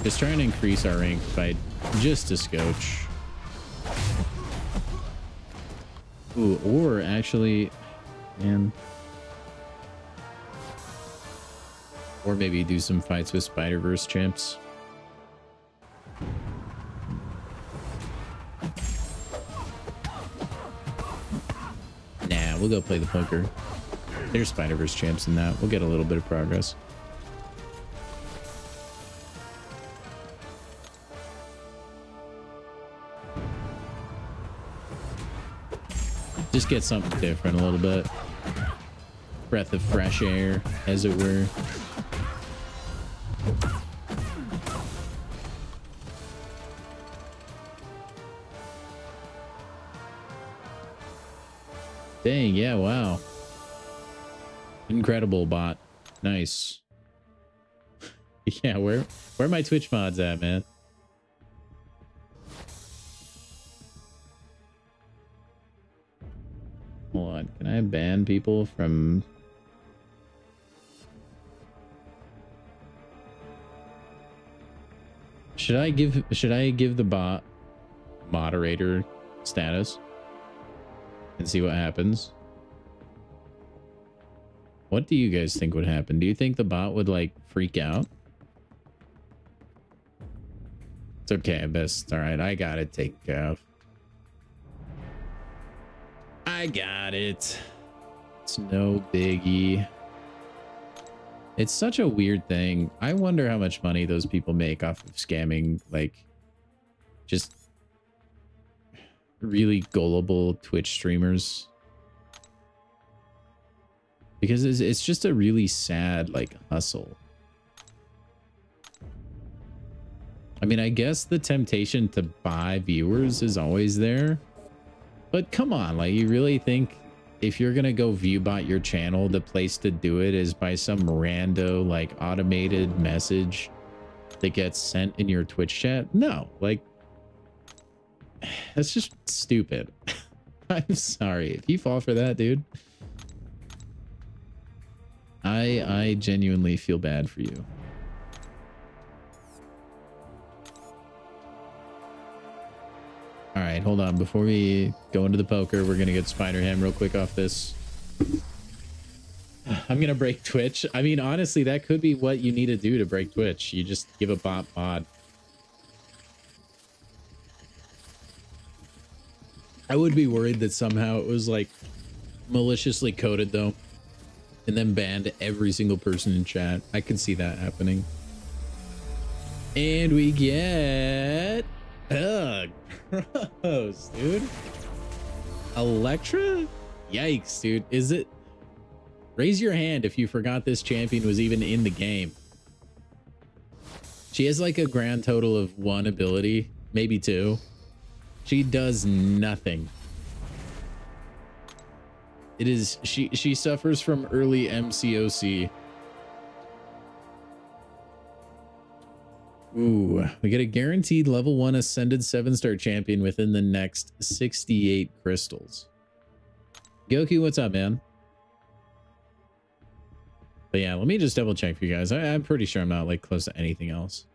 Just trying to increase our rank by just a scotch. Ooh, or actually, man. Or maybe do some fights with Spider-Verse champs. Nah, we'll go play the poker. There's Spider-Verse champs in that. We'll get a little bit of progress. Just get something different a little bit. Breath of fresh air, as it were. Dang, yeah, wow. Incredible bot. Nice. Yeah, where are my Twitch mods at, man? Hold on. Can I ban people from... Should I give the bot moderator status and see what happens? What do you guys think would happen? Do you think the bot would like freak out? It's okay, best. All right, I got it taken care of. I got it. It's no biggie. It's such a weird thing. I wonder how much money those people make off of scamming, like, just really gullible Twitch streamers. Because it's just a really sad, like, hustle. I mean, I guess the temptation to buy viewers is always there. But come on, like, you really think if you're gonna go viewbot your channel, the place to do it is by some rando, like, automated message that gets sent in your Twitch chat? No, like, that's just stupid. I'm sorry. If you fall for that, dude, I genuinely feel bad for you. All right, hold on. Before we go into the poker, we're going to get Spider-Ham real quick off this. I'm going to break Twitch. I mean, honestly, that could be what you need to do to break Twitch. You just give a bot mod. I would be worried that somehow it was like maliciously coded though, and then banned every single person in chat. I could see that happening. And we get... Ugh, gross, dude. Electra? Yikes, dude. Is it? Raise your hand if you forgot this champion was even in the game. She has like a grand total of 1 ability, maybe 2. She does nothing. It is she suffers from early MCOC. Ooh, we get a guaranteed level 1 ascended 7-star champion within the next 68 crystals. Goku, what's up, man? But yeah, let me just double check for you guys. I'm pretty sure I'm not like close to anything else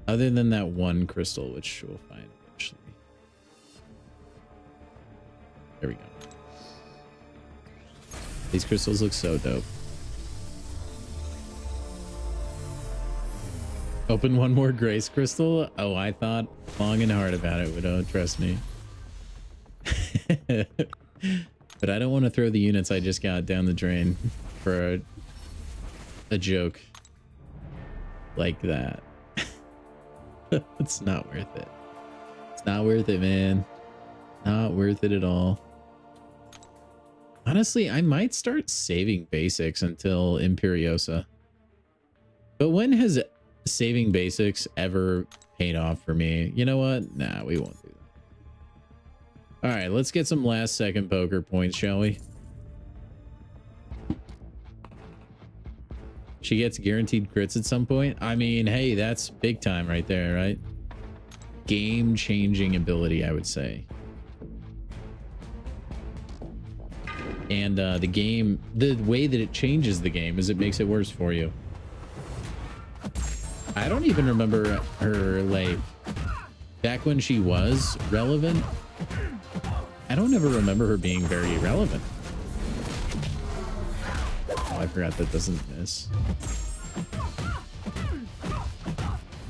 other than that 1 crystal, which we'll find eventually. There we go. These crystals look so dope. Open 1 more grace crystal. Oh, I thought long and hard about it, Widow. Trust me. But I don't want to throw the units I just got down the drain for a joke like that. It's not worth it. It's not worth it, man. Not worth it at all. Honestly, I might start saving basics until Imperiosa. But when has saving basics ever paid off for me? You know what? Nah, we won't do that. All right, let's get some last second poker points, shall we? She gets guaranteed crits at some point. I mean, hey, that's big time right there, right? Game-changing ability, I would say. And the game, the way that it changes the game is it makes it worse for you. I don't even remember her, like, back when she was relevant. I don't ever remember her being very relevant. Oh, I forgot that doesn't miss.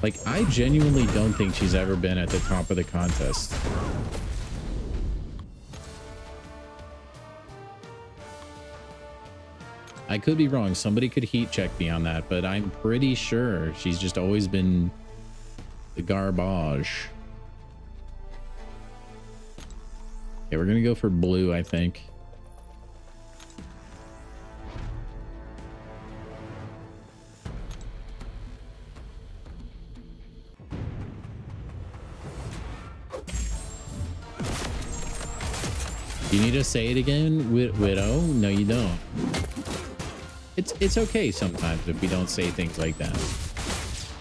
Like, I genuinely don't think she's ever been at the top of the contest. I could be wrong. Somebody could heat check me on that, but I'm pretty sure she's just always been the garbage. Okay, we're gonna go for blue, I think. You need to say it again, Widow? No, you don't. It's okay sometimes if we don't say things like that.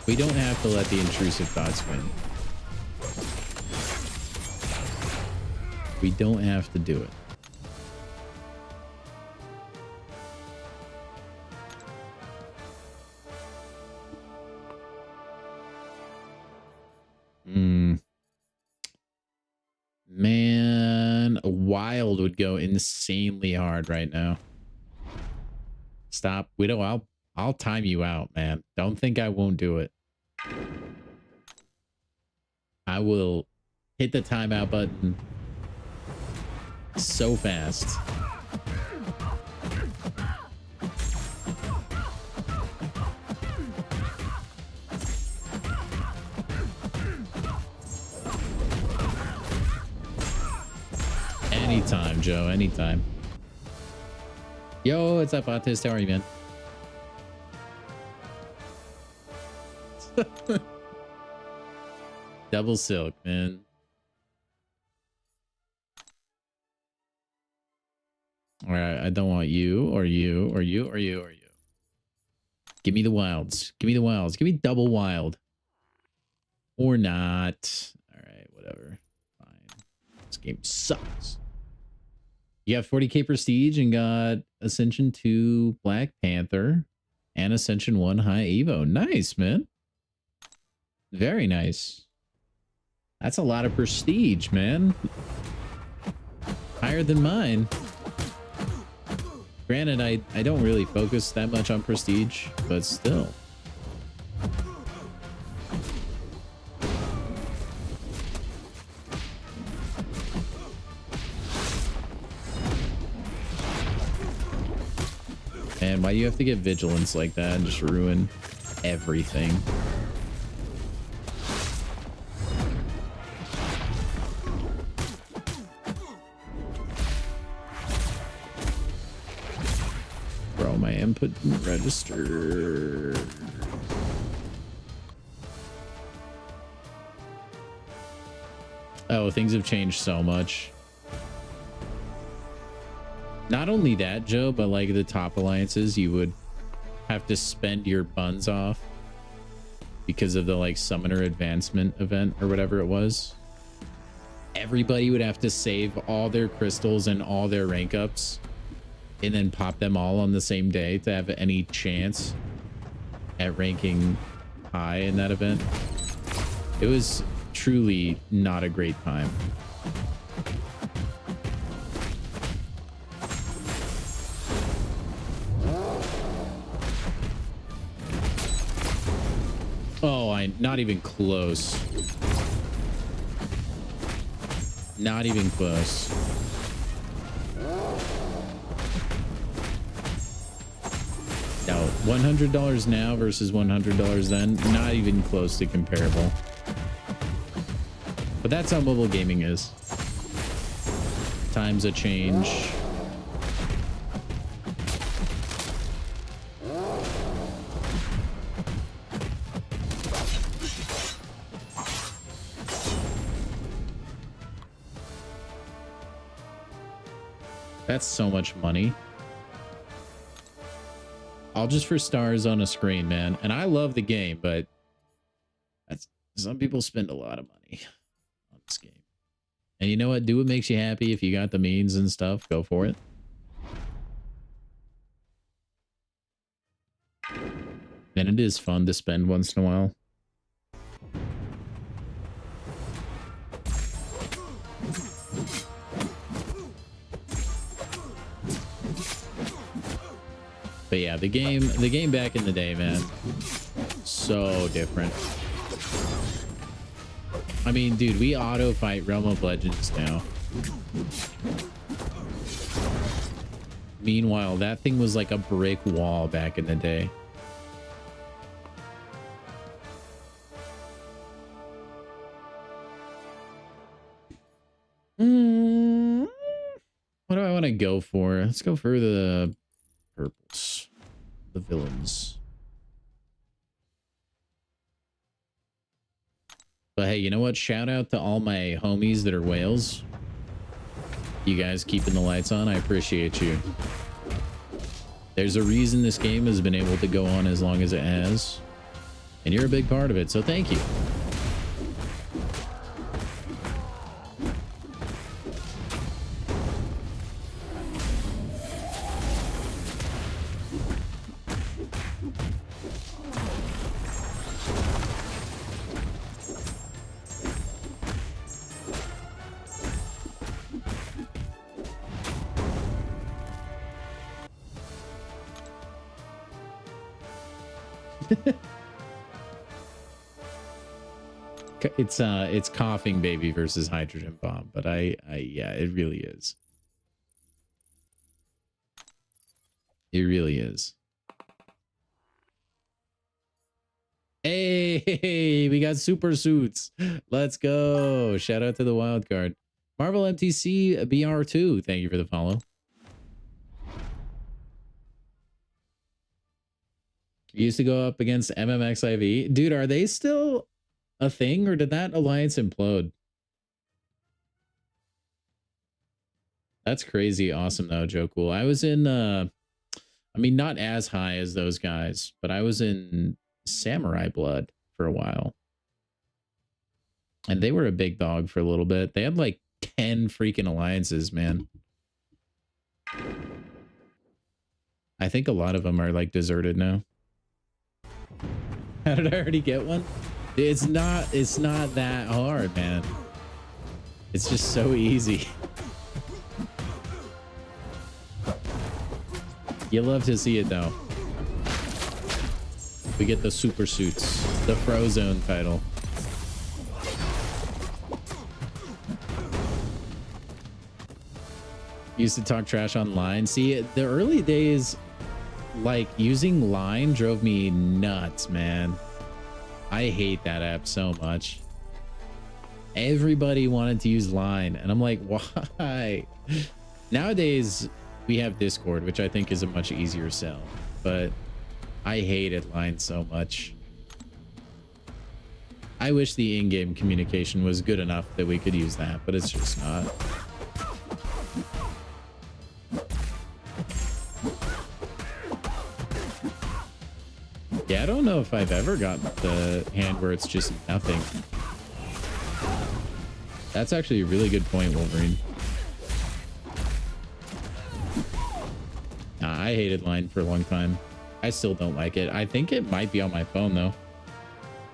We don't have to let the intrusive thoughts win. We don't have to do it. Man, a wild would go insanely hard right now. Stop, Widow. I'll time you out, man. Don't think I won't do it. I will hit the timeout button so fast. Anytime, Joe. Anytime. Yo, what's up, Autist? How are you, man? Double silk, man. All right, I don't want you or you or you or you or you. Give me the wilds. Give me the wilds. Give me double wild. Or not. All right, whatever. Fine. This game sucks. You got 40k prestige and got Ascension 2 Black Panther and Ascension 1 High Evo. Nice, man. Very nice. That's a lot of prestige, man. Higher than mine. Granted, I don't really focus that much on prestige, but still. Man, why do you have to get vigilance like that and just ruin everything? Bro, my input didn't register. Oh, things have changed so much. Not only that, Joe, but like the top alliances, you would have to spend your buns off because of the like summoner advancement event or whatever it was. Everybody would have to save all their crystals and all their rank ups and then pop them all on the same day to have any chance at ranking high in that event. It was truly not a great time. Oh, not even close. Not even close. No, $100 now versus $100 then. Not even close to comparable. But that's how mobile gaming is. Times a change. That's so much money. All just for stars on a screen, man. And I love the game, but that's some people spend a lot of money on this game. And you know what? Do what makes you happy. If you got the means and stuff, go for it. And it is fun to spend once in a while. But yeah, the game back in the day, man, so different. I mean, dude, we auto fight Realm of Legends now. Meanwhile, that thing was like a brick wall back in the day. What do I want to go for? Let's go for the purples, the villains. But hey, you know what? Shout out to all my homies that are whales. You guys keeping the lights on. I appreciate you. There's a reason this game has been able to go on as long as it has. And you're a big part of it, so thank you. It's coughing baby versus hydrogen bomb, but yeah, it really is. It really is. Hey, we got super suits. Let's go. Shout out to the wild card. Marvel MTC BR2. Thank you for the follow. You used to go up against MMXIV. Dude, are they still a thing, or did that alliance implode? That's crazy awesome though, Joe Cool. I was in I mean, not as high as those guys, but I was in Samurai Blood for a while. And they were a big dog for a little bit. They had like 10 freaking alliances, man. I think a lot of them are like deserted now. How did I already get one? It's not that hard, man. It's just so easy. You love to see it though. We get the super suits, the Frozone title. Used to talk trash online. See, the early days, like using Line drove me nuts, man. I hate that app so much. Everybody wanted to use Line, and I'm like, why? Nowadays, we have Discord, which I think is a much easier sell, but I hated Line so much. I wish the in-game communication was good enough that we could use that, but it's just not. Yeah, I don't know if I've ever gotten the hand where it's just nothing. That's actually a really good point, Wolverine. Nah, I hated Line for a long time. I still don't like it. I think it might be on my phone, though.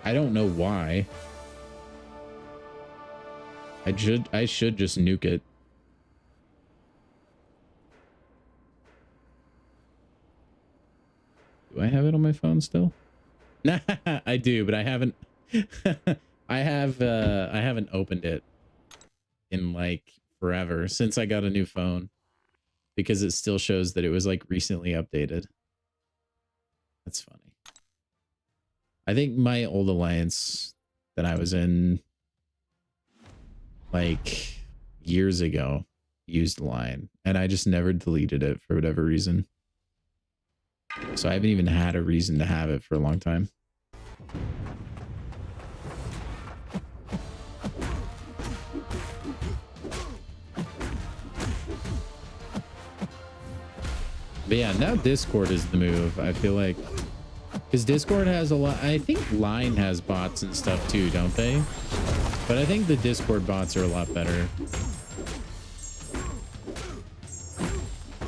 I don't know why. I should just nuke it. Do I have it on my phone still? Nah, I do, but I haven't. I haven't opened it in like forever since I got a new phone, because it still shows that it was like recently updated. That's funny. I think my old alliance that I was in like years ago used Line, and I just never deleted it for whatever reason. So I haven't even had a reason to have it for a long time. But yeah, now Discord is the move, I feel like. Because Discord has a lot. I think Line has bots and stuff too, don't they? But I think the Discord bots are a lot better.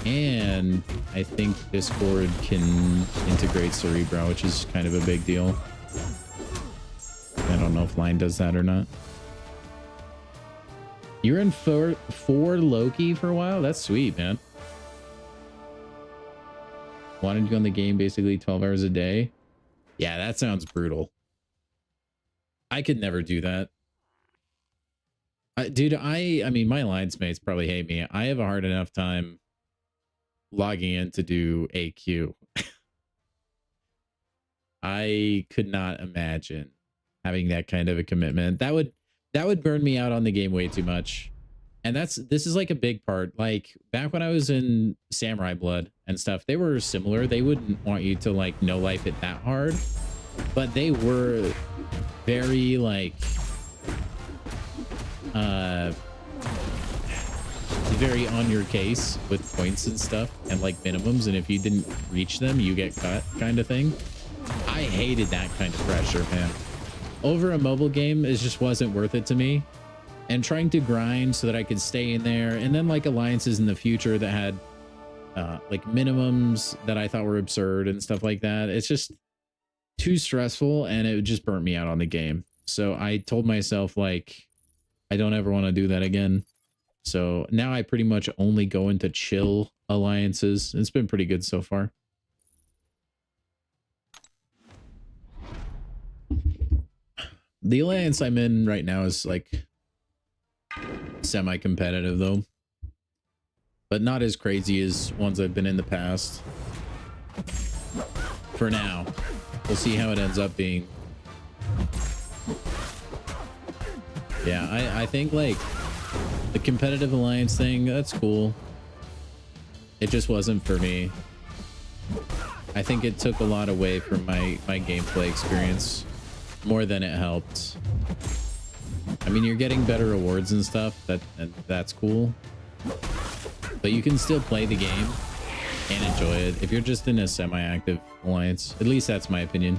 And I think Discord can integrate Cerebro, which is kind of a big deal. I don't know if Line does that or not. You're in for Loki for a while? That's sweet, man. Wanted to go in the game basically 12 hours a day. Yeah, that sounds brutal. I could never do that. Dude, I mean, my lines mates probably hate me. I have a hard enough time logging in to do AQ. I could not imagine having that kind of a commitment. That would burn me out on the game way too much. And this is like a big part. Like back when I was in Samurai Blood and stuff, they were similar. They wouldn't want you to like no life it that hard, but they were very like very on your case with points and stuff and like minimums, and if you didn't reach them you get cut kind of thing. I hated that kind of pressure, man. Over a mobile game, it just wasn't worth it to me. And trying to grind so that I could stay in there, and then like alliances in the future that had like minimums that I thought were absurd and stuff like that. It's just too stressful, and it just burnt me out on the game. So I told myself like I don't ever want to do that again. So now I pretty much only go into chill alliances. It's been pretty good so far. The alliance I'm in right now is like semi-competitive though, but not as crazy as ones I've been in the past. For now, we'll see how it ends up being. Yeah, I think like the competitive alliance thing, that's cool. It just wasn't for me. I think it took a lot away from my gameplay experience more than it helped. I mean, you're getting better rewards and stuff, that's cool, but you can still play the game and enjoy it if you're just in a semi-active alliance. At least that's my opinion.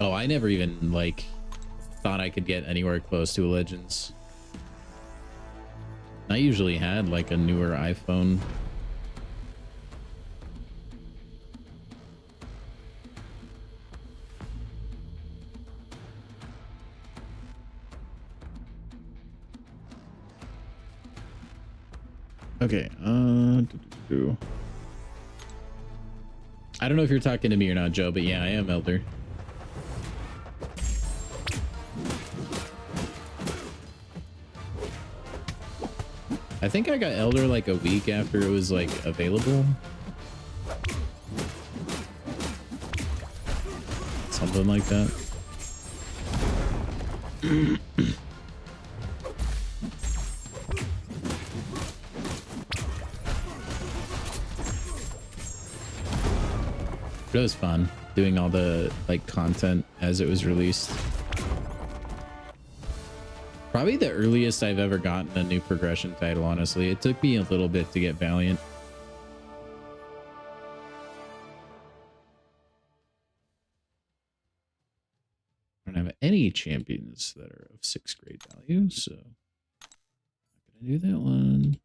Oh, I never even like thought I could get anywhere close to a Legends. I usually had like a newer iPhone. Okay, I don't know if you're talking to me or not, Joe, but yeah, I am Elder. I think I got Elder like a week after it was like available. Something like that. It was fun doing all the like content as it was released. Probably the earliest I've ever gotten a new progression title, honestly. It took me a little bit to get Valiant. I don't have any champions that are of 6th grade value, so I'm not gonna do that one.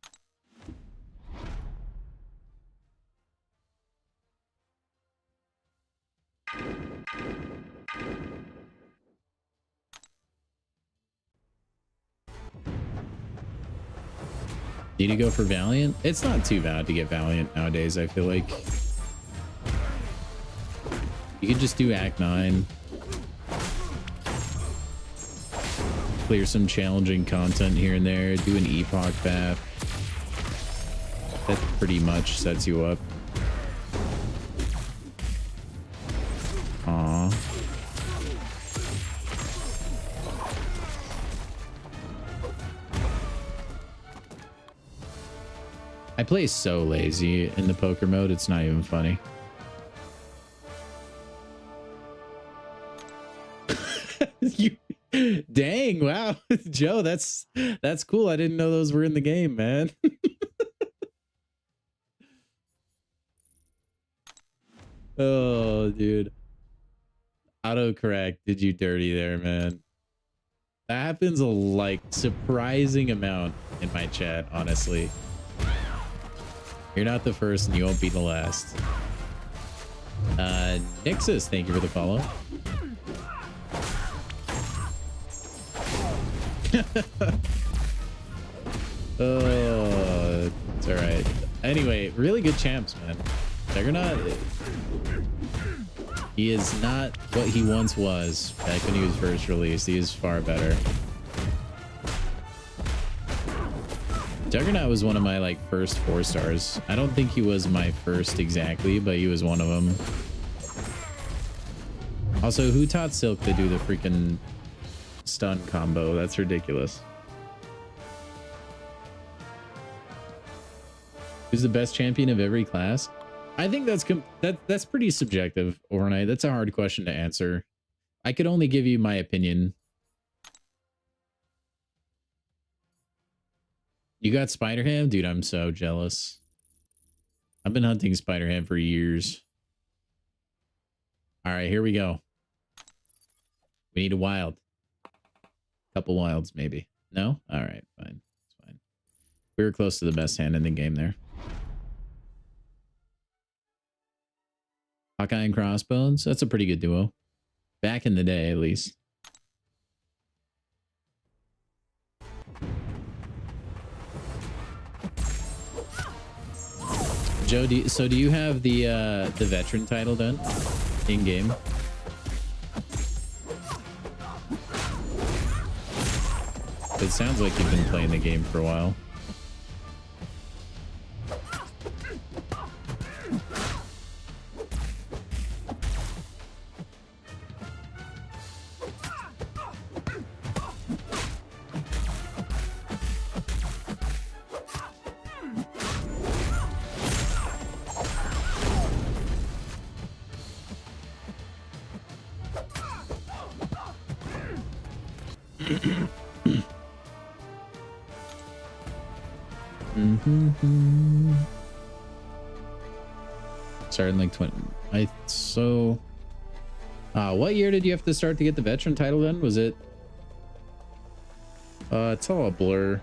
Need to go for Valiant? It's not too bad to get Valiant nowadays, I feel like. You could just do Act 9. Clear some challenging content here and there. Do an Epoch path. That pretty much sets you up. Aww. I play so lazy in the poker mode, it's not even funny. You, dang, wow. Joe, that's cool. I didn't know those were in the game, man. Oh, dude. Autocorrect did you dirty there, man. That happens a like surprising amount in my chat, honestly. You're not the first and you won't be the last. Nixus, thank you for the follow. Oh, it's all right. Anyway, really good champs, man. Juggernaut, he is not what he once was back when he was first released. He is far better. Juggernaut was one of my like first 4 stars. I don't think he was my first exactly, but he was one of them. Also, who taught Silk to do the freaking stun combo? That's ridiculous. Who's the best champion of every class? I think that's pretty subjective, Overnight. That's a hard question to answer. I could only give you my opinion. You got Spider-Ham? Dude, I'm so jealous. I've been hunting Spider-Ham for years. All right, here we go. We need a wild. Couple wilds, maybe. No? All right, fine. It's fine. We were close to the best hand in the game there. Hawkeye and Crossbones. That's a pretty good duo. Back in the day, at least. Joe, do you have the veteran title done in game? It sounds like you've been playing the game for a while. Started in like 20. What year did you have to start to get the veteran title then? Was it? It's all a blur.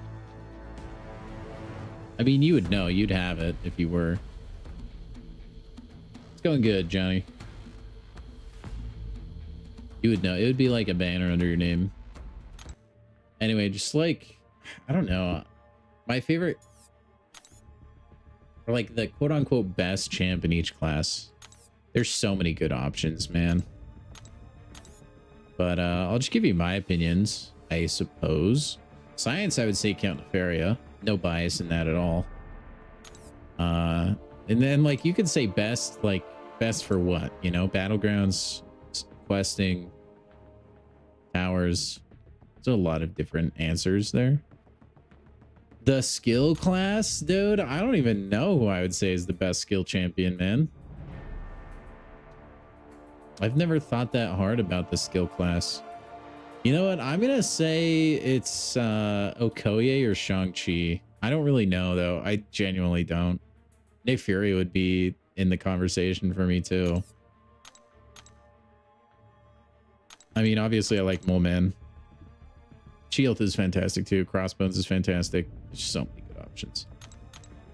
I mean, you would know. You'd have it if you were. It's going good, Johnny. You would know. It would be like a banner under your name. Anyway, just like, I don't know. My favorite, or like the quote unquote best champ in each class. There's so many good options, man. But I'll just give you my opinions, I suppose. Science, I would say count Nefaria. No bias in that at all. And then like you could say best, like best for what? You know, battlegrounds, questing, towers. There's a lot of different answers there. The skill class, dude, I don't even know who I would say is the best skill champion, man. I've never thought that hard about the skill class. You know what? I'm gonna say it's Okoye or Shang-Chi. I don't really know though. I genuinely don't. Nick Fury would be in the conversation for me too. I mean, obviously I like Mole Man. Shield is fantastic too. Crossbones is fantastic. There's so many good options.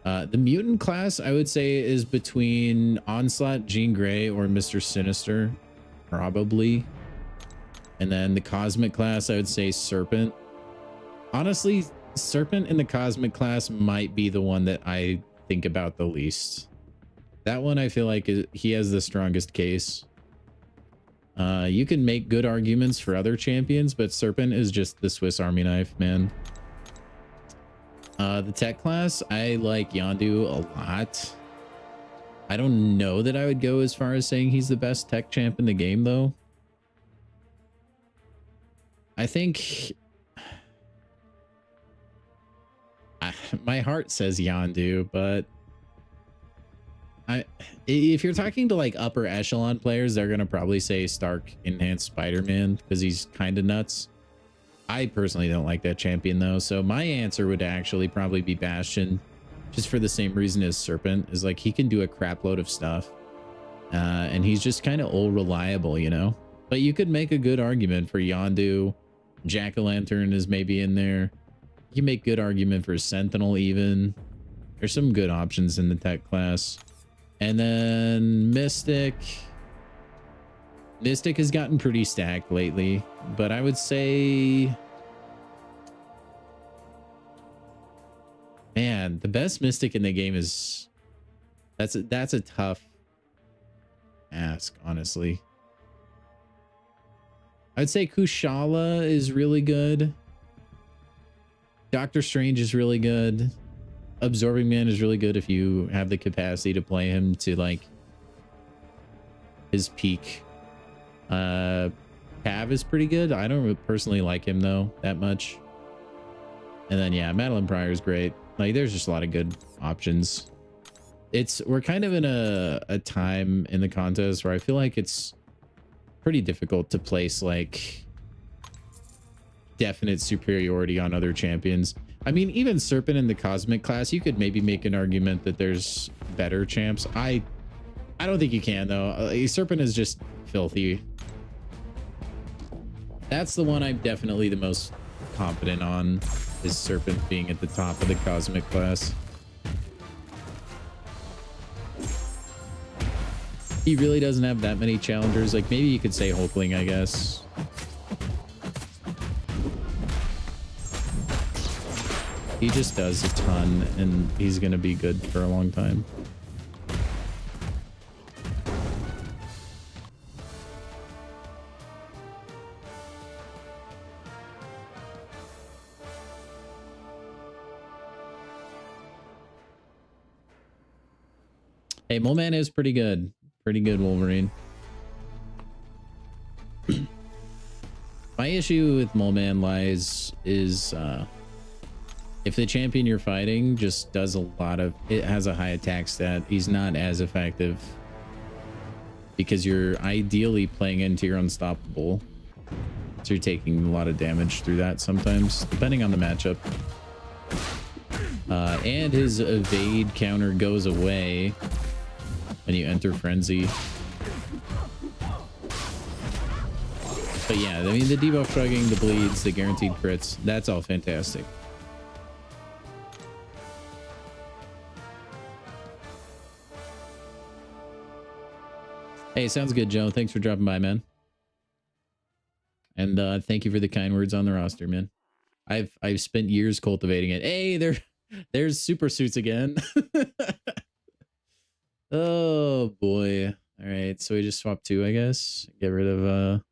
The mutant class, I would say, is between Onslaught, Jean Grey, or Mr. Sinister, probably. And then the cosmic class, I would say Serpent. Honestly, Serpent in the cosmic class might be the one that I think about the least. That one, I feel like he has the strongest case. You can make good arguments for other champions, but Serpent is just the Swiss Army knife, man. The tech class, I like Yondu a lot. I don't know that I would go as far as saying he's the best tech champ in the game, though. I think my heart says Yondu, but If you're talking to like upper echelon players, they're gonna probably say Stark enhanced Spider-Man because he's kind of nuts. I personally don't like that champion though, so my answer would actually probably be Bastion, just for the same reason as Serpent, is like he can do a crap load of stuff, and he's just kind of all reliable, you know. But you could make a good argument for Yondu. Jack-o'-lantern is maybe in there. You can make good argument for Sentinel even. There's some good options in the tech class. And then Mystic. Mystic has gotten pretty stacked lately, but I would say, man, the best Mystic in the game is, that's a tough ask, honestly. I'd say Kushala is really good. Doctor Strange is really good. Absorbing Man is really good if you have the capacity to play him to like his peak. Cav is pretty good. I don't personally like him though that much. And then yeah, Madeline Pryor is great. Like there's just a lot of good options. We're kind of in a time in the contest where I feel like it's pretty difficult to place like definite superiority on other champions. I mean, even Serpent in the Cosmic class, you could maybe make an argument that there's better champs. I don't think you can though. Serpent is just filthy. That's the one I'm definitely the most confident on, is Serpent being at the top of the Cosmic class. He really doesn't have that many challengers. Like maybe you could say Hulkling, I guess. He just does a ton and he's gonna be good for a long time. Hey, Mole Man is pretty good. Pretty good Wolverine. My issue with Mole Man is if the champion you're fighting just does a lot of, it has a high attack stat, he's not as effective because you're ideally playing into your unstoppable, so you're taking a lot of damage through that sometimes, depending on the matchup. And his evade counter goes away when you enter frenzy. But yeah, I mean, the debuff shrugging, the bleeds, the guaranteed crits, that's all fantastic. Hey, sounds good, Joe. Thanks for dropping by, man. And thank you for the kind words on the roster, man. I've spent years cultivating it. Hey, there's super suits again. Oh boy. All right, so we just swap two, I guess. Get rid of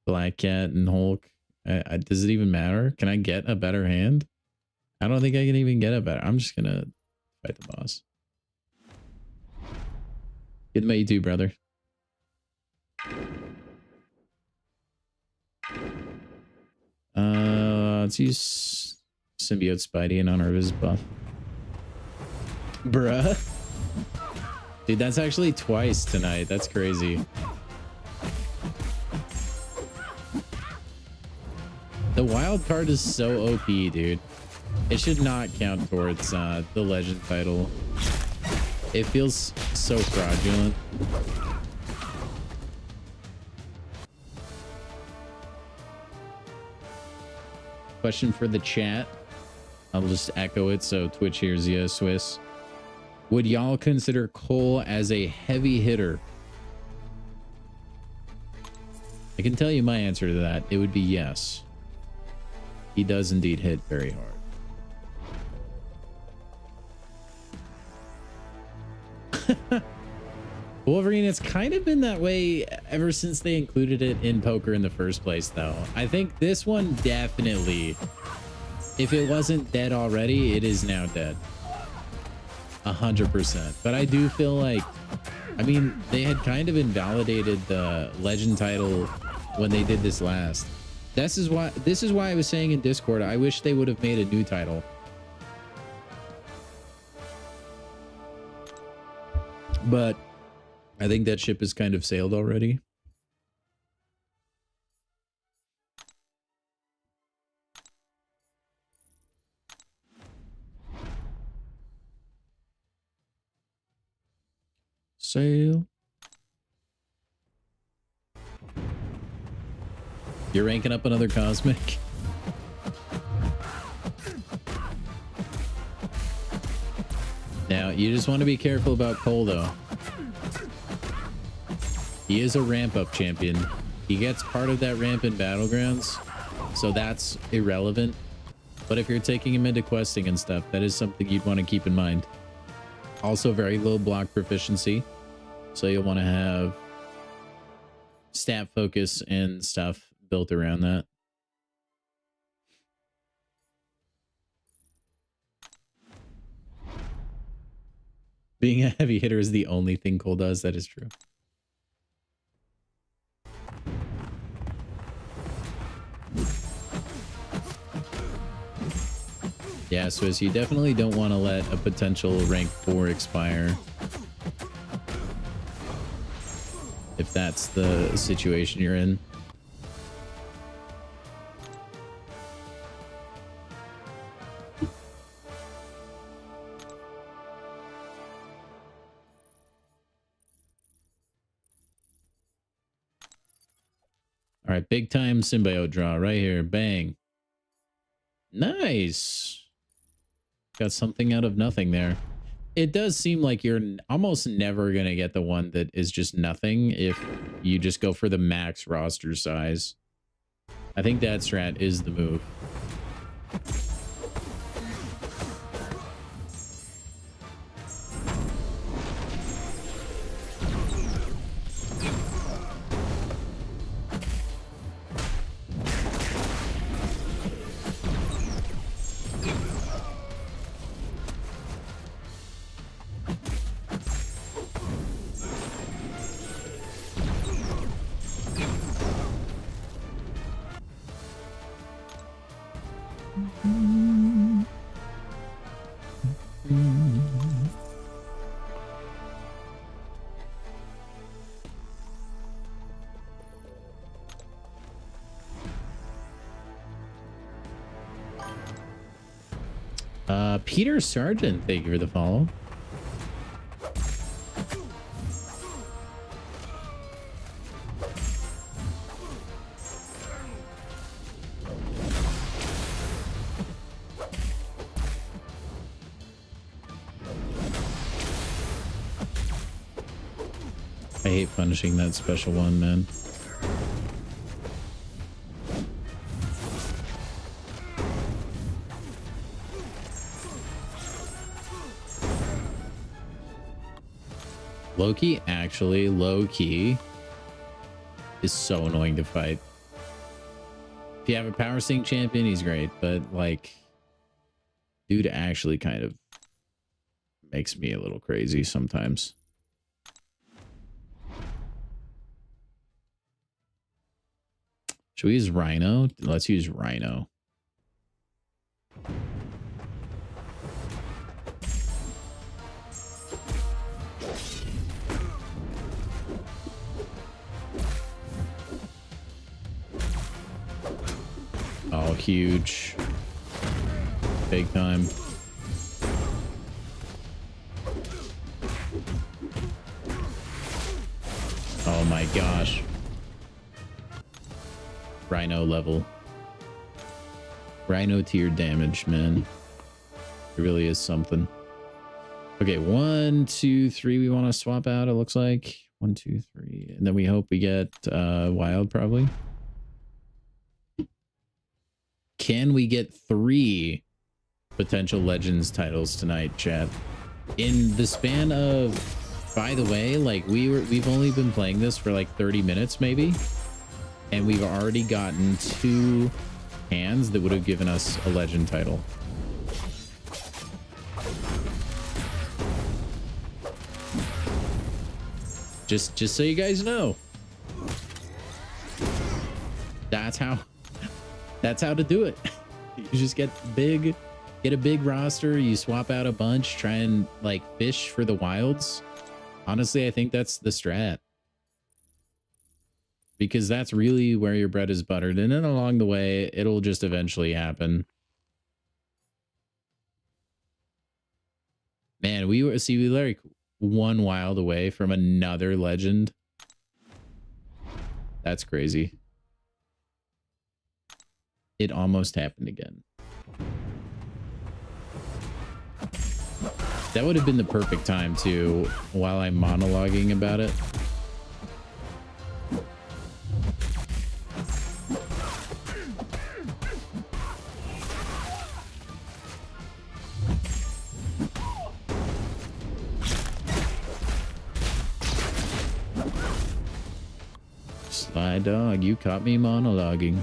Black Cat and Hulk. Does it even matter? Can I get a better hand? I don't think I can even get a better. I'm just gonna fight the boss. Good to meet you too, brother. Let's use Symbiote Spidey in honor of his buff. Bruh. Dude, that's actually twice tonight. That's crazy. The wild card is so OP, dude. It should not count towards the legend title. It feels so fraudulent. Question for the chat. I'll just echo it so Twitch hears you, Swiss. Would y'all consider Cole as a heavy hitter? I can tell you my answer to that. It would be yes. He does indeed hit very hard. Wolverine, it's kind of been that way ever since they included it in poker in the first place, though. I think this one definitely, if it wasn't dead already, it is now dead. 100%. But I do feel like, I mean, they had kind of invalidated the legend title when they did this last. This is why I was saying in Discord, I wish they would have made a new title. But I think that ship has kind of sailed already. Sail. You're ranking up another cosmic? Now, you just want to be careful about Cole, though. He is a ramp-up champion. He gets part of that ramp in Battlegrounds, so that's irrelevant. But if you're taking him into questing and stuff, that is something you'd want to keep in mind. Also, very low block proficiency, so you'll want to have stat focus and stuff built around that. Being a heavy hitter is the only thing Cole does. That is true. Yeah, so you definitely don't want to let a potential rank 4 expire. If that's the situation you're in. All right, big time symbiote draw right here. Bang. Nice. Got something out of nothing there. It does seem like you're almost never going to get the one that is just nothing if you just go for the max roster size. I think that strat is the move. Peter Sargent, thank you for the follow. I hate punishing that special one, man. Loki, actually, low-key, is so annoying to fight. If you have a power sync champion, he's great, but, like, dude actually kind of makes me a little crazy sometimes. Should we use Rhino? Let's use Rhino. Oh, huge. Big time. Oh my gosh. Rhino level. Rhino tier damage, man. It really is something. Okay, 1, 2, 3 we want to swap out, it looks like. 1, 2, 3. And then we hope we get wild, probably. Can we get 3 potential Legends titles tonight, chat? In the span of, by the way, like we've only been playing this for like 30 minutes maybe, and we've already gotten 2 hands that would have given us a Legend title. Just so you guys know. That's how to do it. You just get a big roster, you swap out a bunch, try and like fish for the wilds, Honestly, I think that's the strat. Because that's really where your bread is buttered. And then along the way, it'll just eventually happen. Man, we like 1 wild away from another legend. That's crazy. It almost happened again. That would have been the perfect time too, while I'm monologuing about it. Sly dog, you caught me monologuing.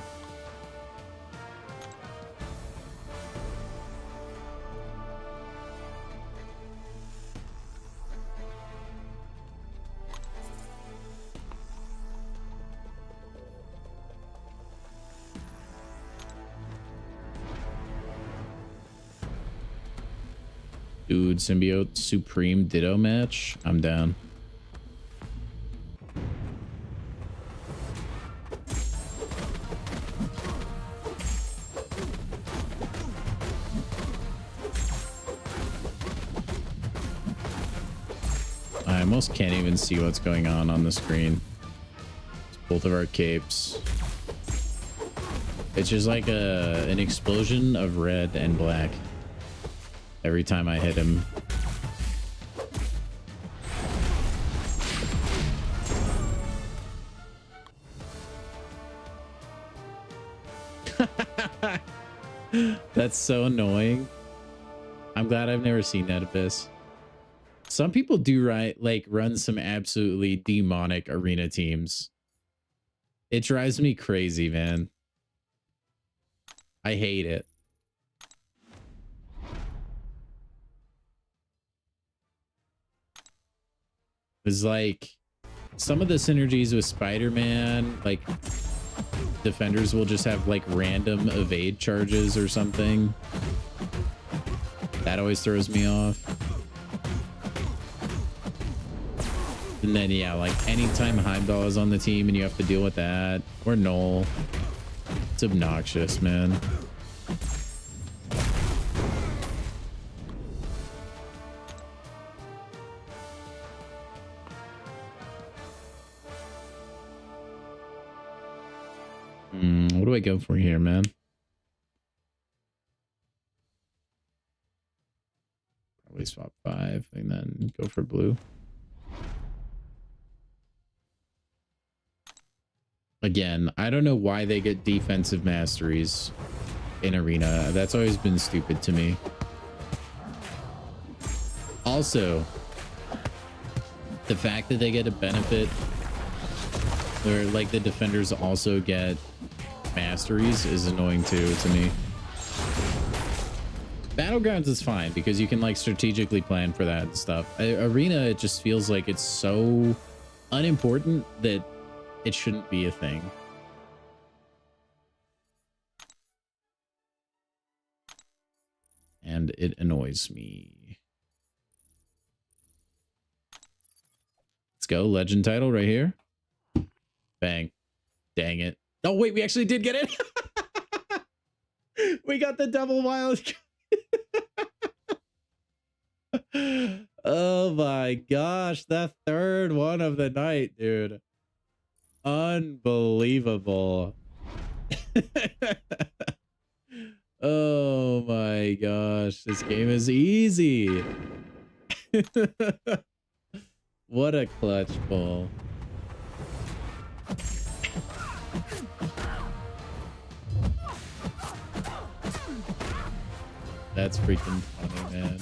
Dude, Symbiote Supreme Ditto match. I'm down. I almost can't even see what's going on the screen. It's both of our capes. It's just like an explosion of red and black every time I hit him. That's so annoying. I'm glad I've never seen that Abyss. Some people do run some absolutely demonic arena teams. It drives me crazy, man. I hate it. It's like some of the synergies with Spider-Man, like defenders will just have like random evade charges or something. That always throws me off. And then, yeah, like anytime Heimdall is on the team and you have to deal with that, or Null, it's obnoxious, man. What do I go for here, man? Probably swap 5 and then go for blue. Again, I don't know why they get defensive masteries in arena. That's always been stupid to me. Also, the fact that they get a benefit where like the defenders also get masteries is annoying too to me. Battlegrounds is fine because you can like strategically plan for that and stuff. Arena, it just feels like it's so unimportant that it shouldn't be a thing. And it annoys me. Let's go. Legend title right here. Bang. Dang it. Oh, wait, we actually did get it. We got the double wild. Oh my gosh. The third one of the night, dude. Unbelievable. Oh my gosh, this game is easy. What a clutch ball. That's freaking funny, man.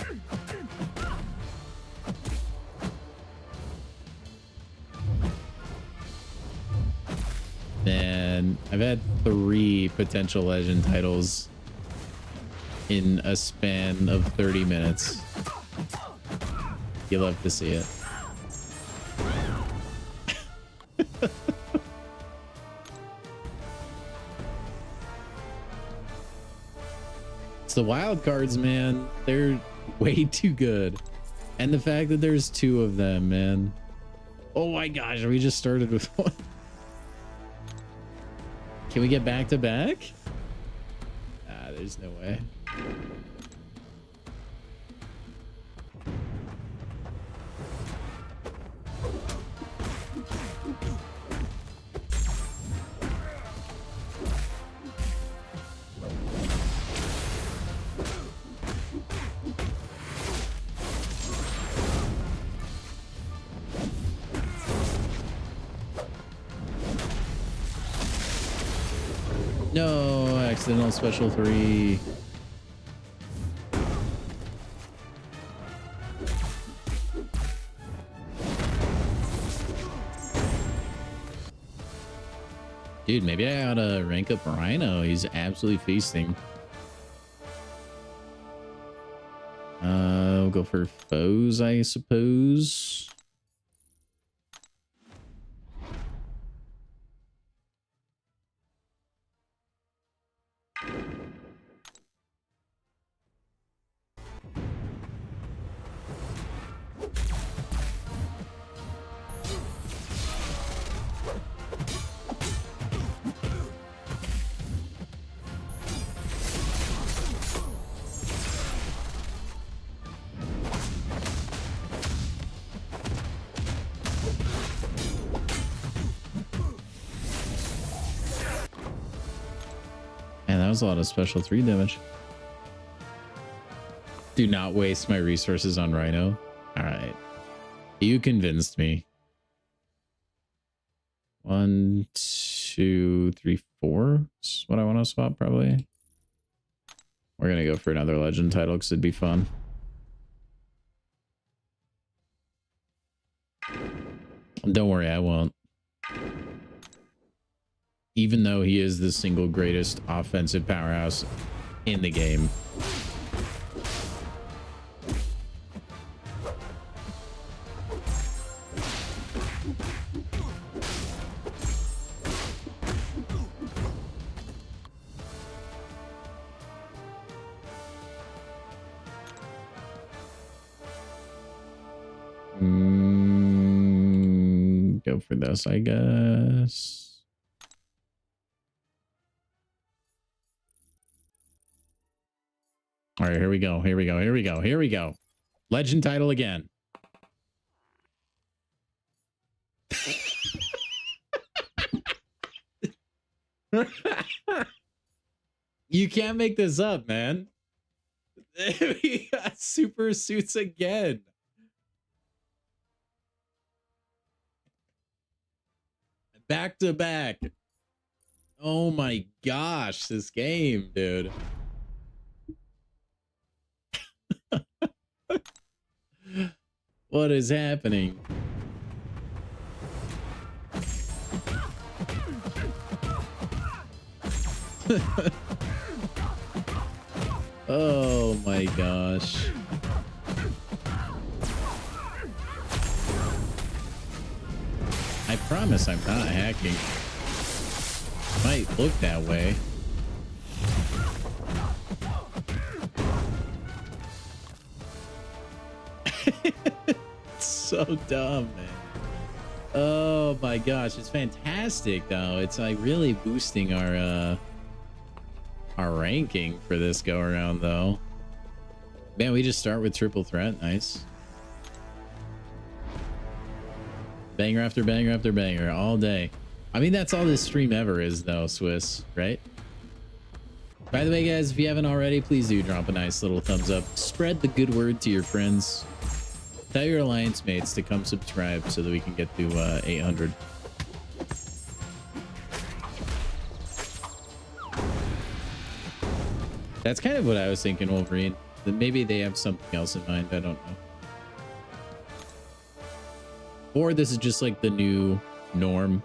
Man, I've had 3 potential legend titles in a span of 30 minutes. You love to see it. It's the wild cards, man. They're way too good. And the fact that there's two of them, man. Oh my gosh, we just started with one. Can we get back to back? Ah, there's no way. No, accidental special 3. Dude, maybe I ought to rank up Rhino. He's absolutely feasting. We'll go for foes, I suppose. That was a lot of special 3 damage. Do not waste my resources on Rhino. All right. You convinced me. 1, 2, 3, 4 is what I want to swap, probably. We're going to go for another legend title because it'd be fun. Don't worry, I won't. Even though he is the single greatest offensive powerhouse in the game. Go for this, I guess. All right, here we go. Here we go. Here we go. Here we go. Legend title again. You can't make this up, man. We got super suits again. Back to back. Oh my gosh, this game, dude. What is happening? Oh my gosh. I promise I'm not hacking. Might look that way. So dumb, man. Oh my gosh, it's fantastic though. It's like really boosting our ranking for this go around though. Man, we just start with triple threat. Nice. Banger after banger after banger all day. I mean, that's all this stream ever is though, Swiss, right? By the way, guys, if you haven't already, please do drop a nice little thumbs up. Spread the good word to your friends. Tell your alliance mates to come subscribe so that we can get to 800. That's kind of what I was thinking, Wolverine. That maybe they have something else in mind. I don't know. Or this is just like the new norm.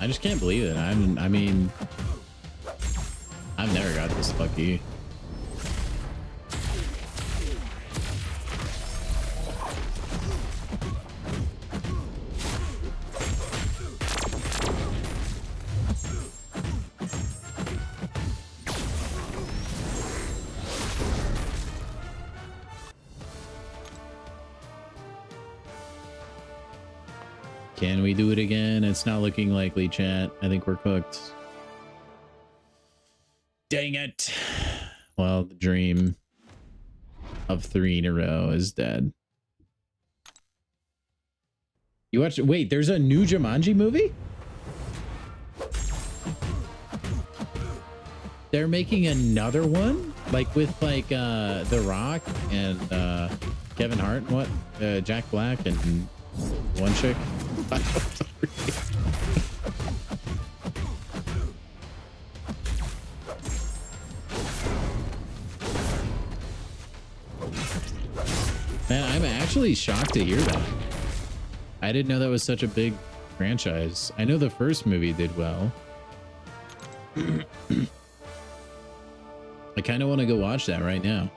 I just can't believe it. I mean, I've never just lucky. Can we do it again? It's not looking likely, chat. I think we're cooked. Dang it. Well, the dream of 3 in a row is dead. You watched... Wait, there's a new Jumanji movie? They're making another one? Like with like The Rock and Kevin Hart and what? Jack Black and one chick? Man, I'm actually shocked to hear that. I didn't know that was such a big franchise. I know the first movie did well. I kind of want to go watch that right now.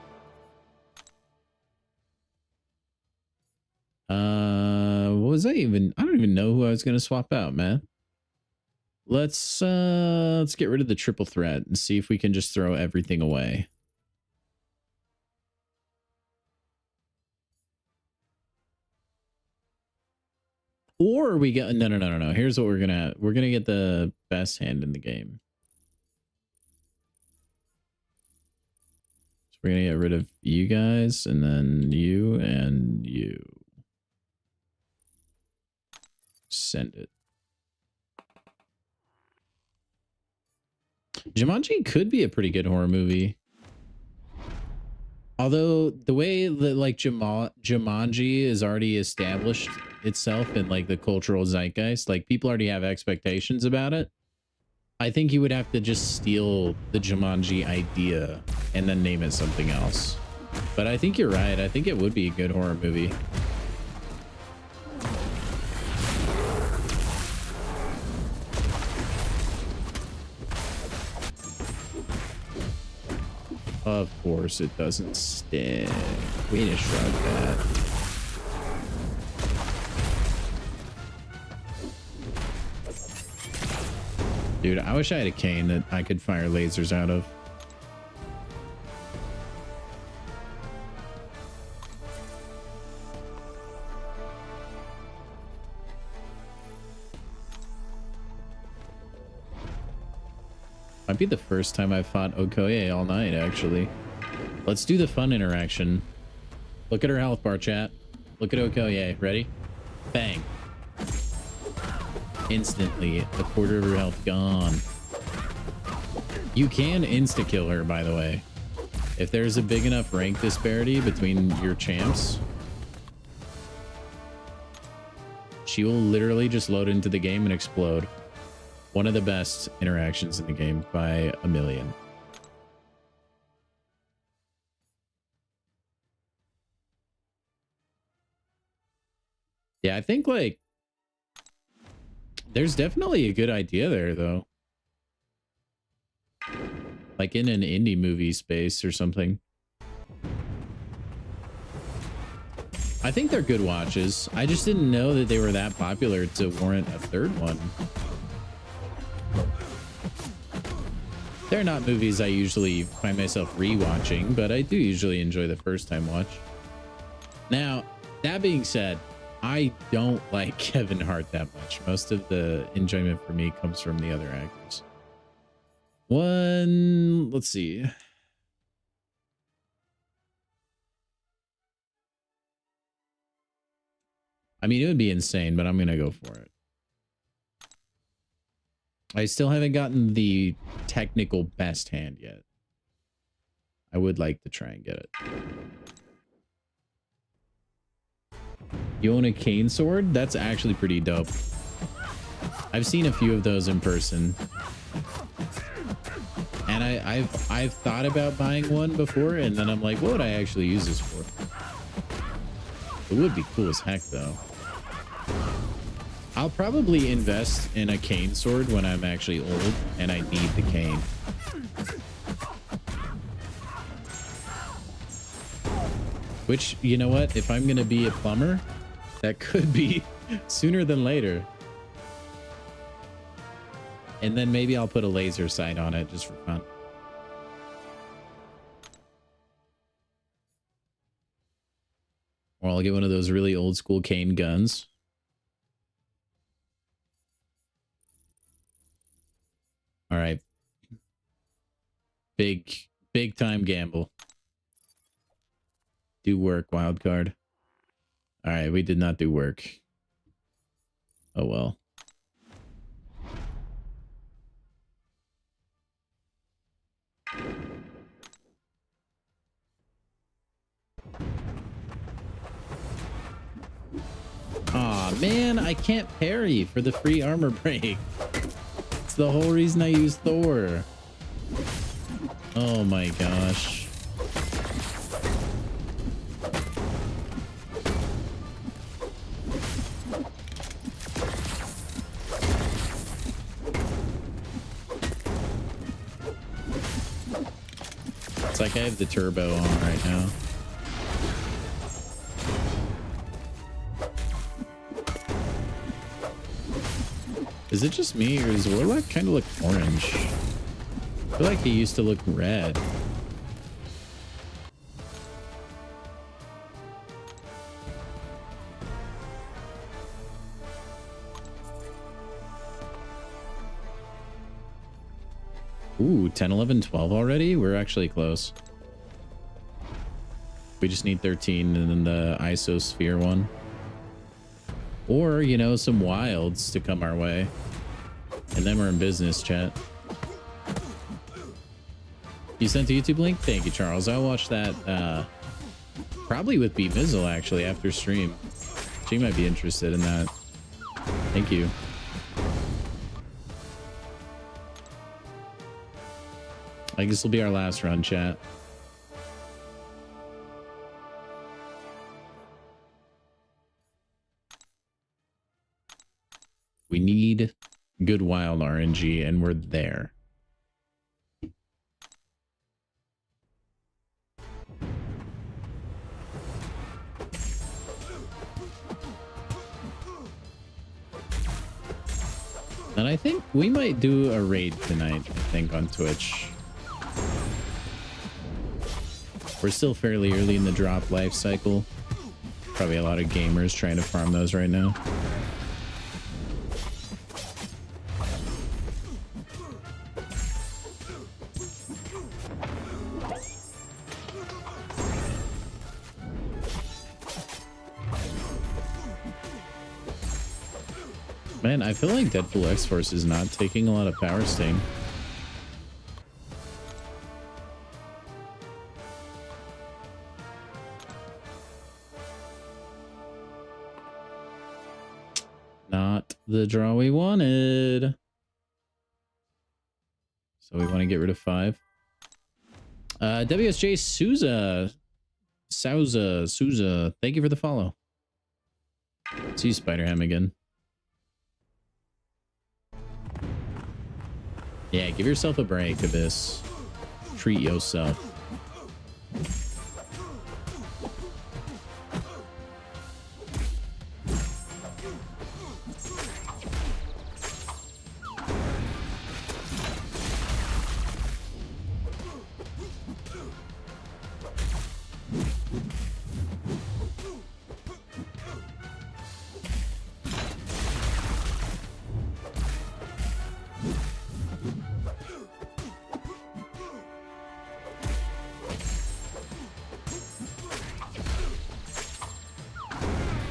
What was I even? I don't even know who I was going to swap out, man. Let's get rid of the triple threat and see if we can just throw everything away. Or we get no. Here's what we're gonna get the best hand in the game. So we're gonna get rid of you guys and then you and you. Send it. Jumanji could be a pretty good horror movie. Although the way that like Jumanji is already established itself in like the cultural zeitgeist, like people already have expectations about it. I think you would have to just steal the Jumanji idea and then name it something else. But I think you're right. I think it would be a good horror movie. Of course it doesn't stick. We need to shrug that. Dude, I wish I had a cane that I could fire lasers out of. Might be the first time I've fought Okoye all night, actually. Let's do the fun interaction. Look at her health bar, chat. Look at Okoye. Ready? Bang. Instantly, a quarter of her health gone. You can insta-kill her, by the way. If there's a big enough rank disparity between your champs, she will literally just load into the game and explode. One of the best interactions in the game by a million. Yeah, I think like there's definitely a good idea there though. Like in an indie movie space or something. I think they're good watches. I just didn't know that they were that popular to warrant a third one. They're not movies I usually find myself rewatching, but I do usually enjoy the first time watch. Now, that being said, I don't like Kevin Hart that much. Most of the enjoyment for me comes from the other actors. Let's see. I mean, it would be insane, but I'm going to go for it. I still haven't gotten the technical best hand yet. I would like to try and get it. You own a cane sword? That's actually pretty dope. I've seen a few of those in person. And I've thought about buying one before, and then I'm like, what would I actually use this for? It would be cool as heck, though. I'll probably invest in a cane sword when I'm actually old and I need the cane. Which, you know what? If I'm going to be a plumber, that could be sooner than later. And then maybe I'll put a laser sight on it just for fun. Or I'll get one of those really old school cane guns. All right. Big time gamble. Do work, wild card. All right, we did not do work. Oh well. Aw, man, I can't parry for the free armor break. It's the whole reason I use Thor. Oh my gosh. It's like I have the turbo on right now. Is it just me, or does Warlock kind of look orange? I feel like he used to look red. Ooh, 10, 11, 12 already? We're actually close. We just need 13 and then the isosphere one. Or, you know, some wilds to come our way. And then we're in business, chat. You sent the YouTube link? Thank you, Charles. I'll watch that probably with B Mizzle, actually, after stream. She might be interested in that. Thank you. I guess this will be our last run, chat. We need good wild RNG, and we're there. And I think we might do a raid tonight, I think, on Twitch. We're still fairly early in the drop life cycle. Probably a lot of gamers trying to farm those right now. Man, I feel like Deadpool X-Force is not taking a lot of power sting. Not the draw we wanted. So we want to get rid of 5. WSJ Souza, thank you for the follow. See Spider-Ham again. Yeah, give yourself a break, Abyss. Treat yourself.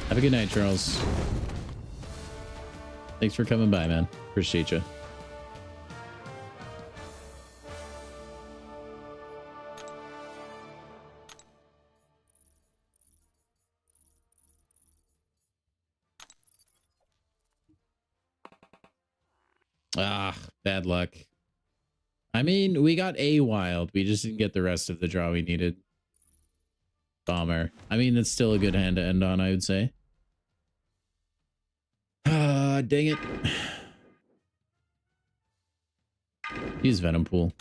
Have a good night, Charles. Thanks for coming by, man. Appreciate you. Ah, bad luck. I mean, we got a wild. We just didn't get the rest of the draw we needed. Bomber. I mean, that's still a good hand to end on, I would say. Ah, dang it. Use Venom Pool.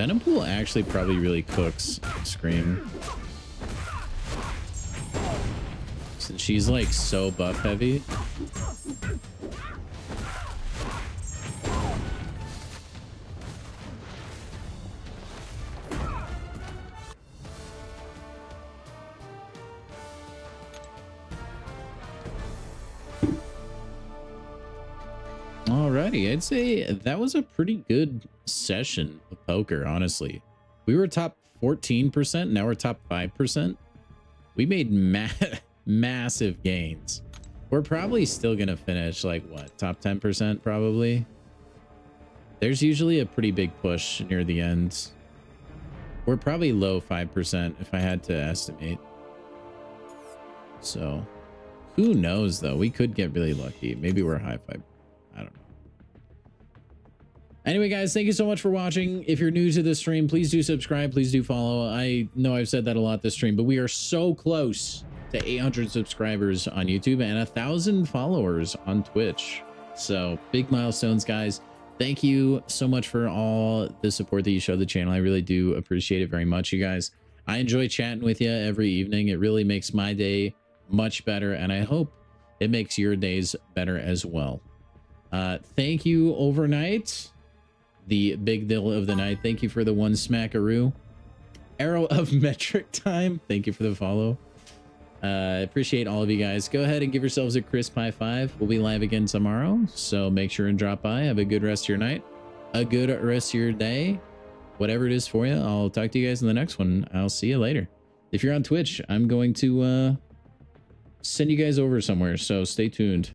Venom Pool actually probably really cooks Scream. Since she's like so buff heavy. Alrighty, I'd say that was a pretty good session of poker, honestly. We were top 14%, now we're top 5%. We made massive gains. We're probably still gonna finish like what, top 10% probably. There's usually a pretty big push near the end. We're probably low 5% if I had to estimate. So who knows though, we could get really lucky. Maybe we're high 5. I don't know. Anyway, guys, thank you so much for watching. If you're new to this stream, please do subscribe. Please do follow. I know I've said that a lot this stream, but we are so close to 800 subscribers on YouTube and 1,000 followers on Twitch. So big milestones, guys. Thank you so much for all the support that you show the channel. I really do appreciate it very much, you guys. I enjoy chatting with you every evening. It really makes my day much better, and I hope it makes your days better as well. Thank you, Overnight, the big deal of the night. Thank you for the 1 smackaroo. Arrow of Metric Time, thank you for the follow. Appreciate all of you guys. Go ahead and give yourselves a crisp high five. We'll be live again tomorrow, so make sure and drop by. Have a good rest of your night, a good rest of your day, whatever it is for you. I'll talk to you guys in the next one. I'll see you later. If you're on Twitch, I'm going to send you guys over somewhere, so stay tuned.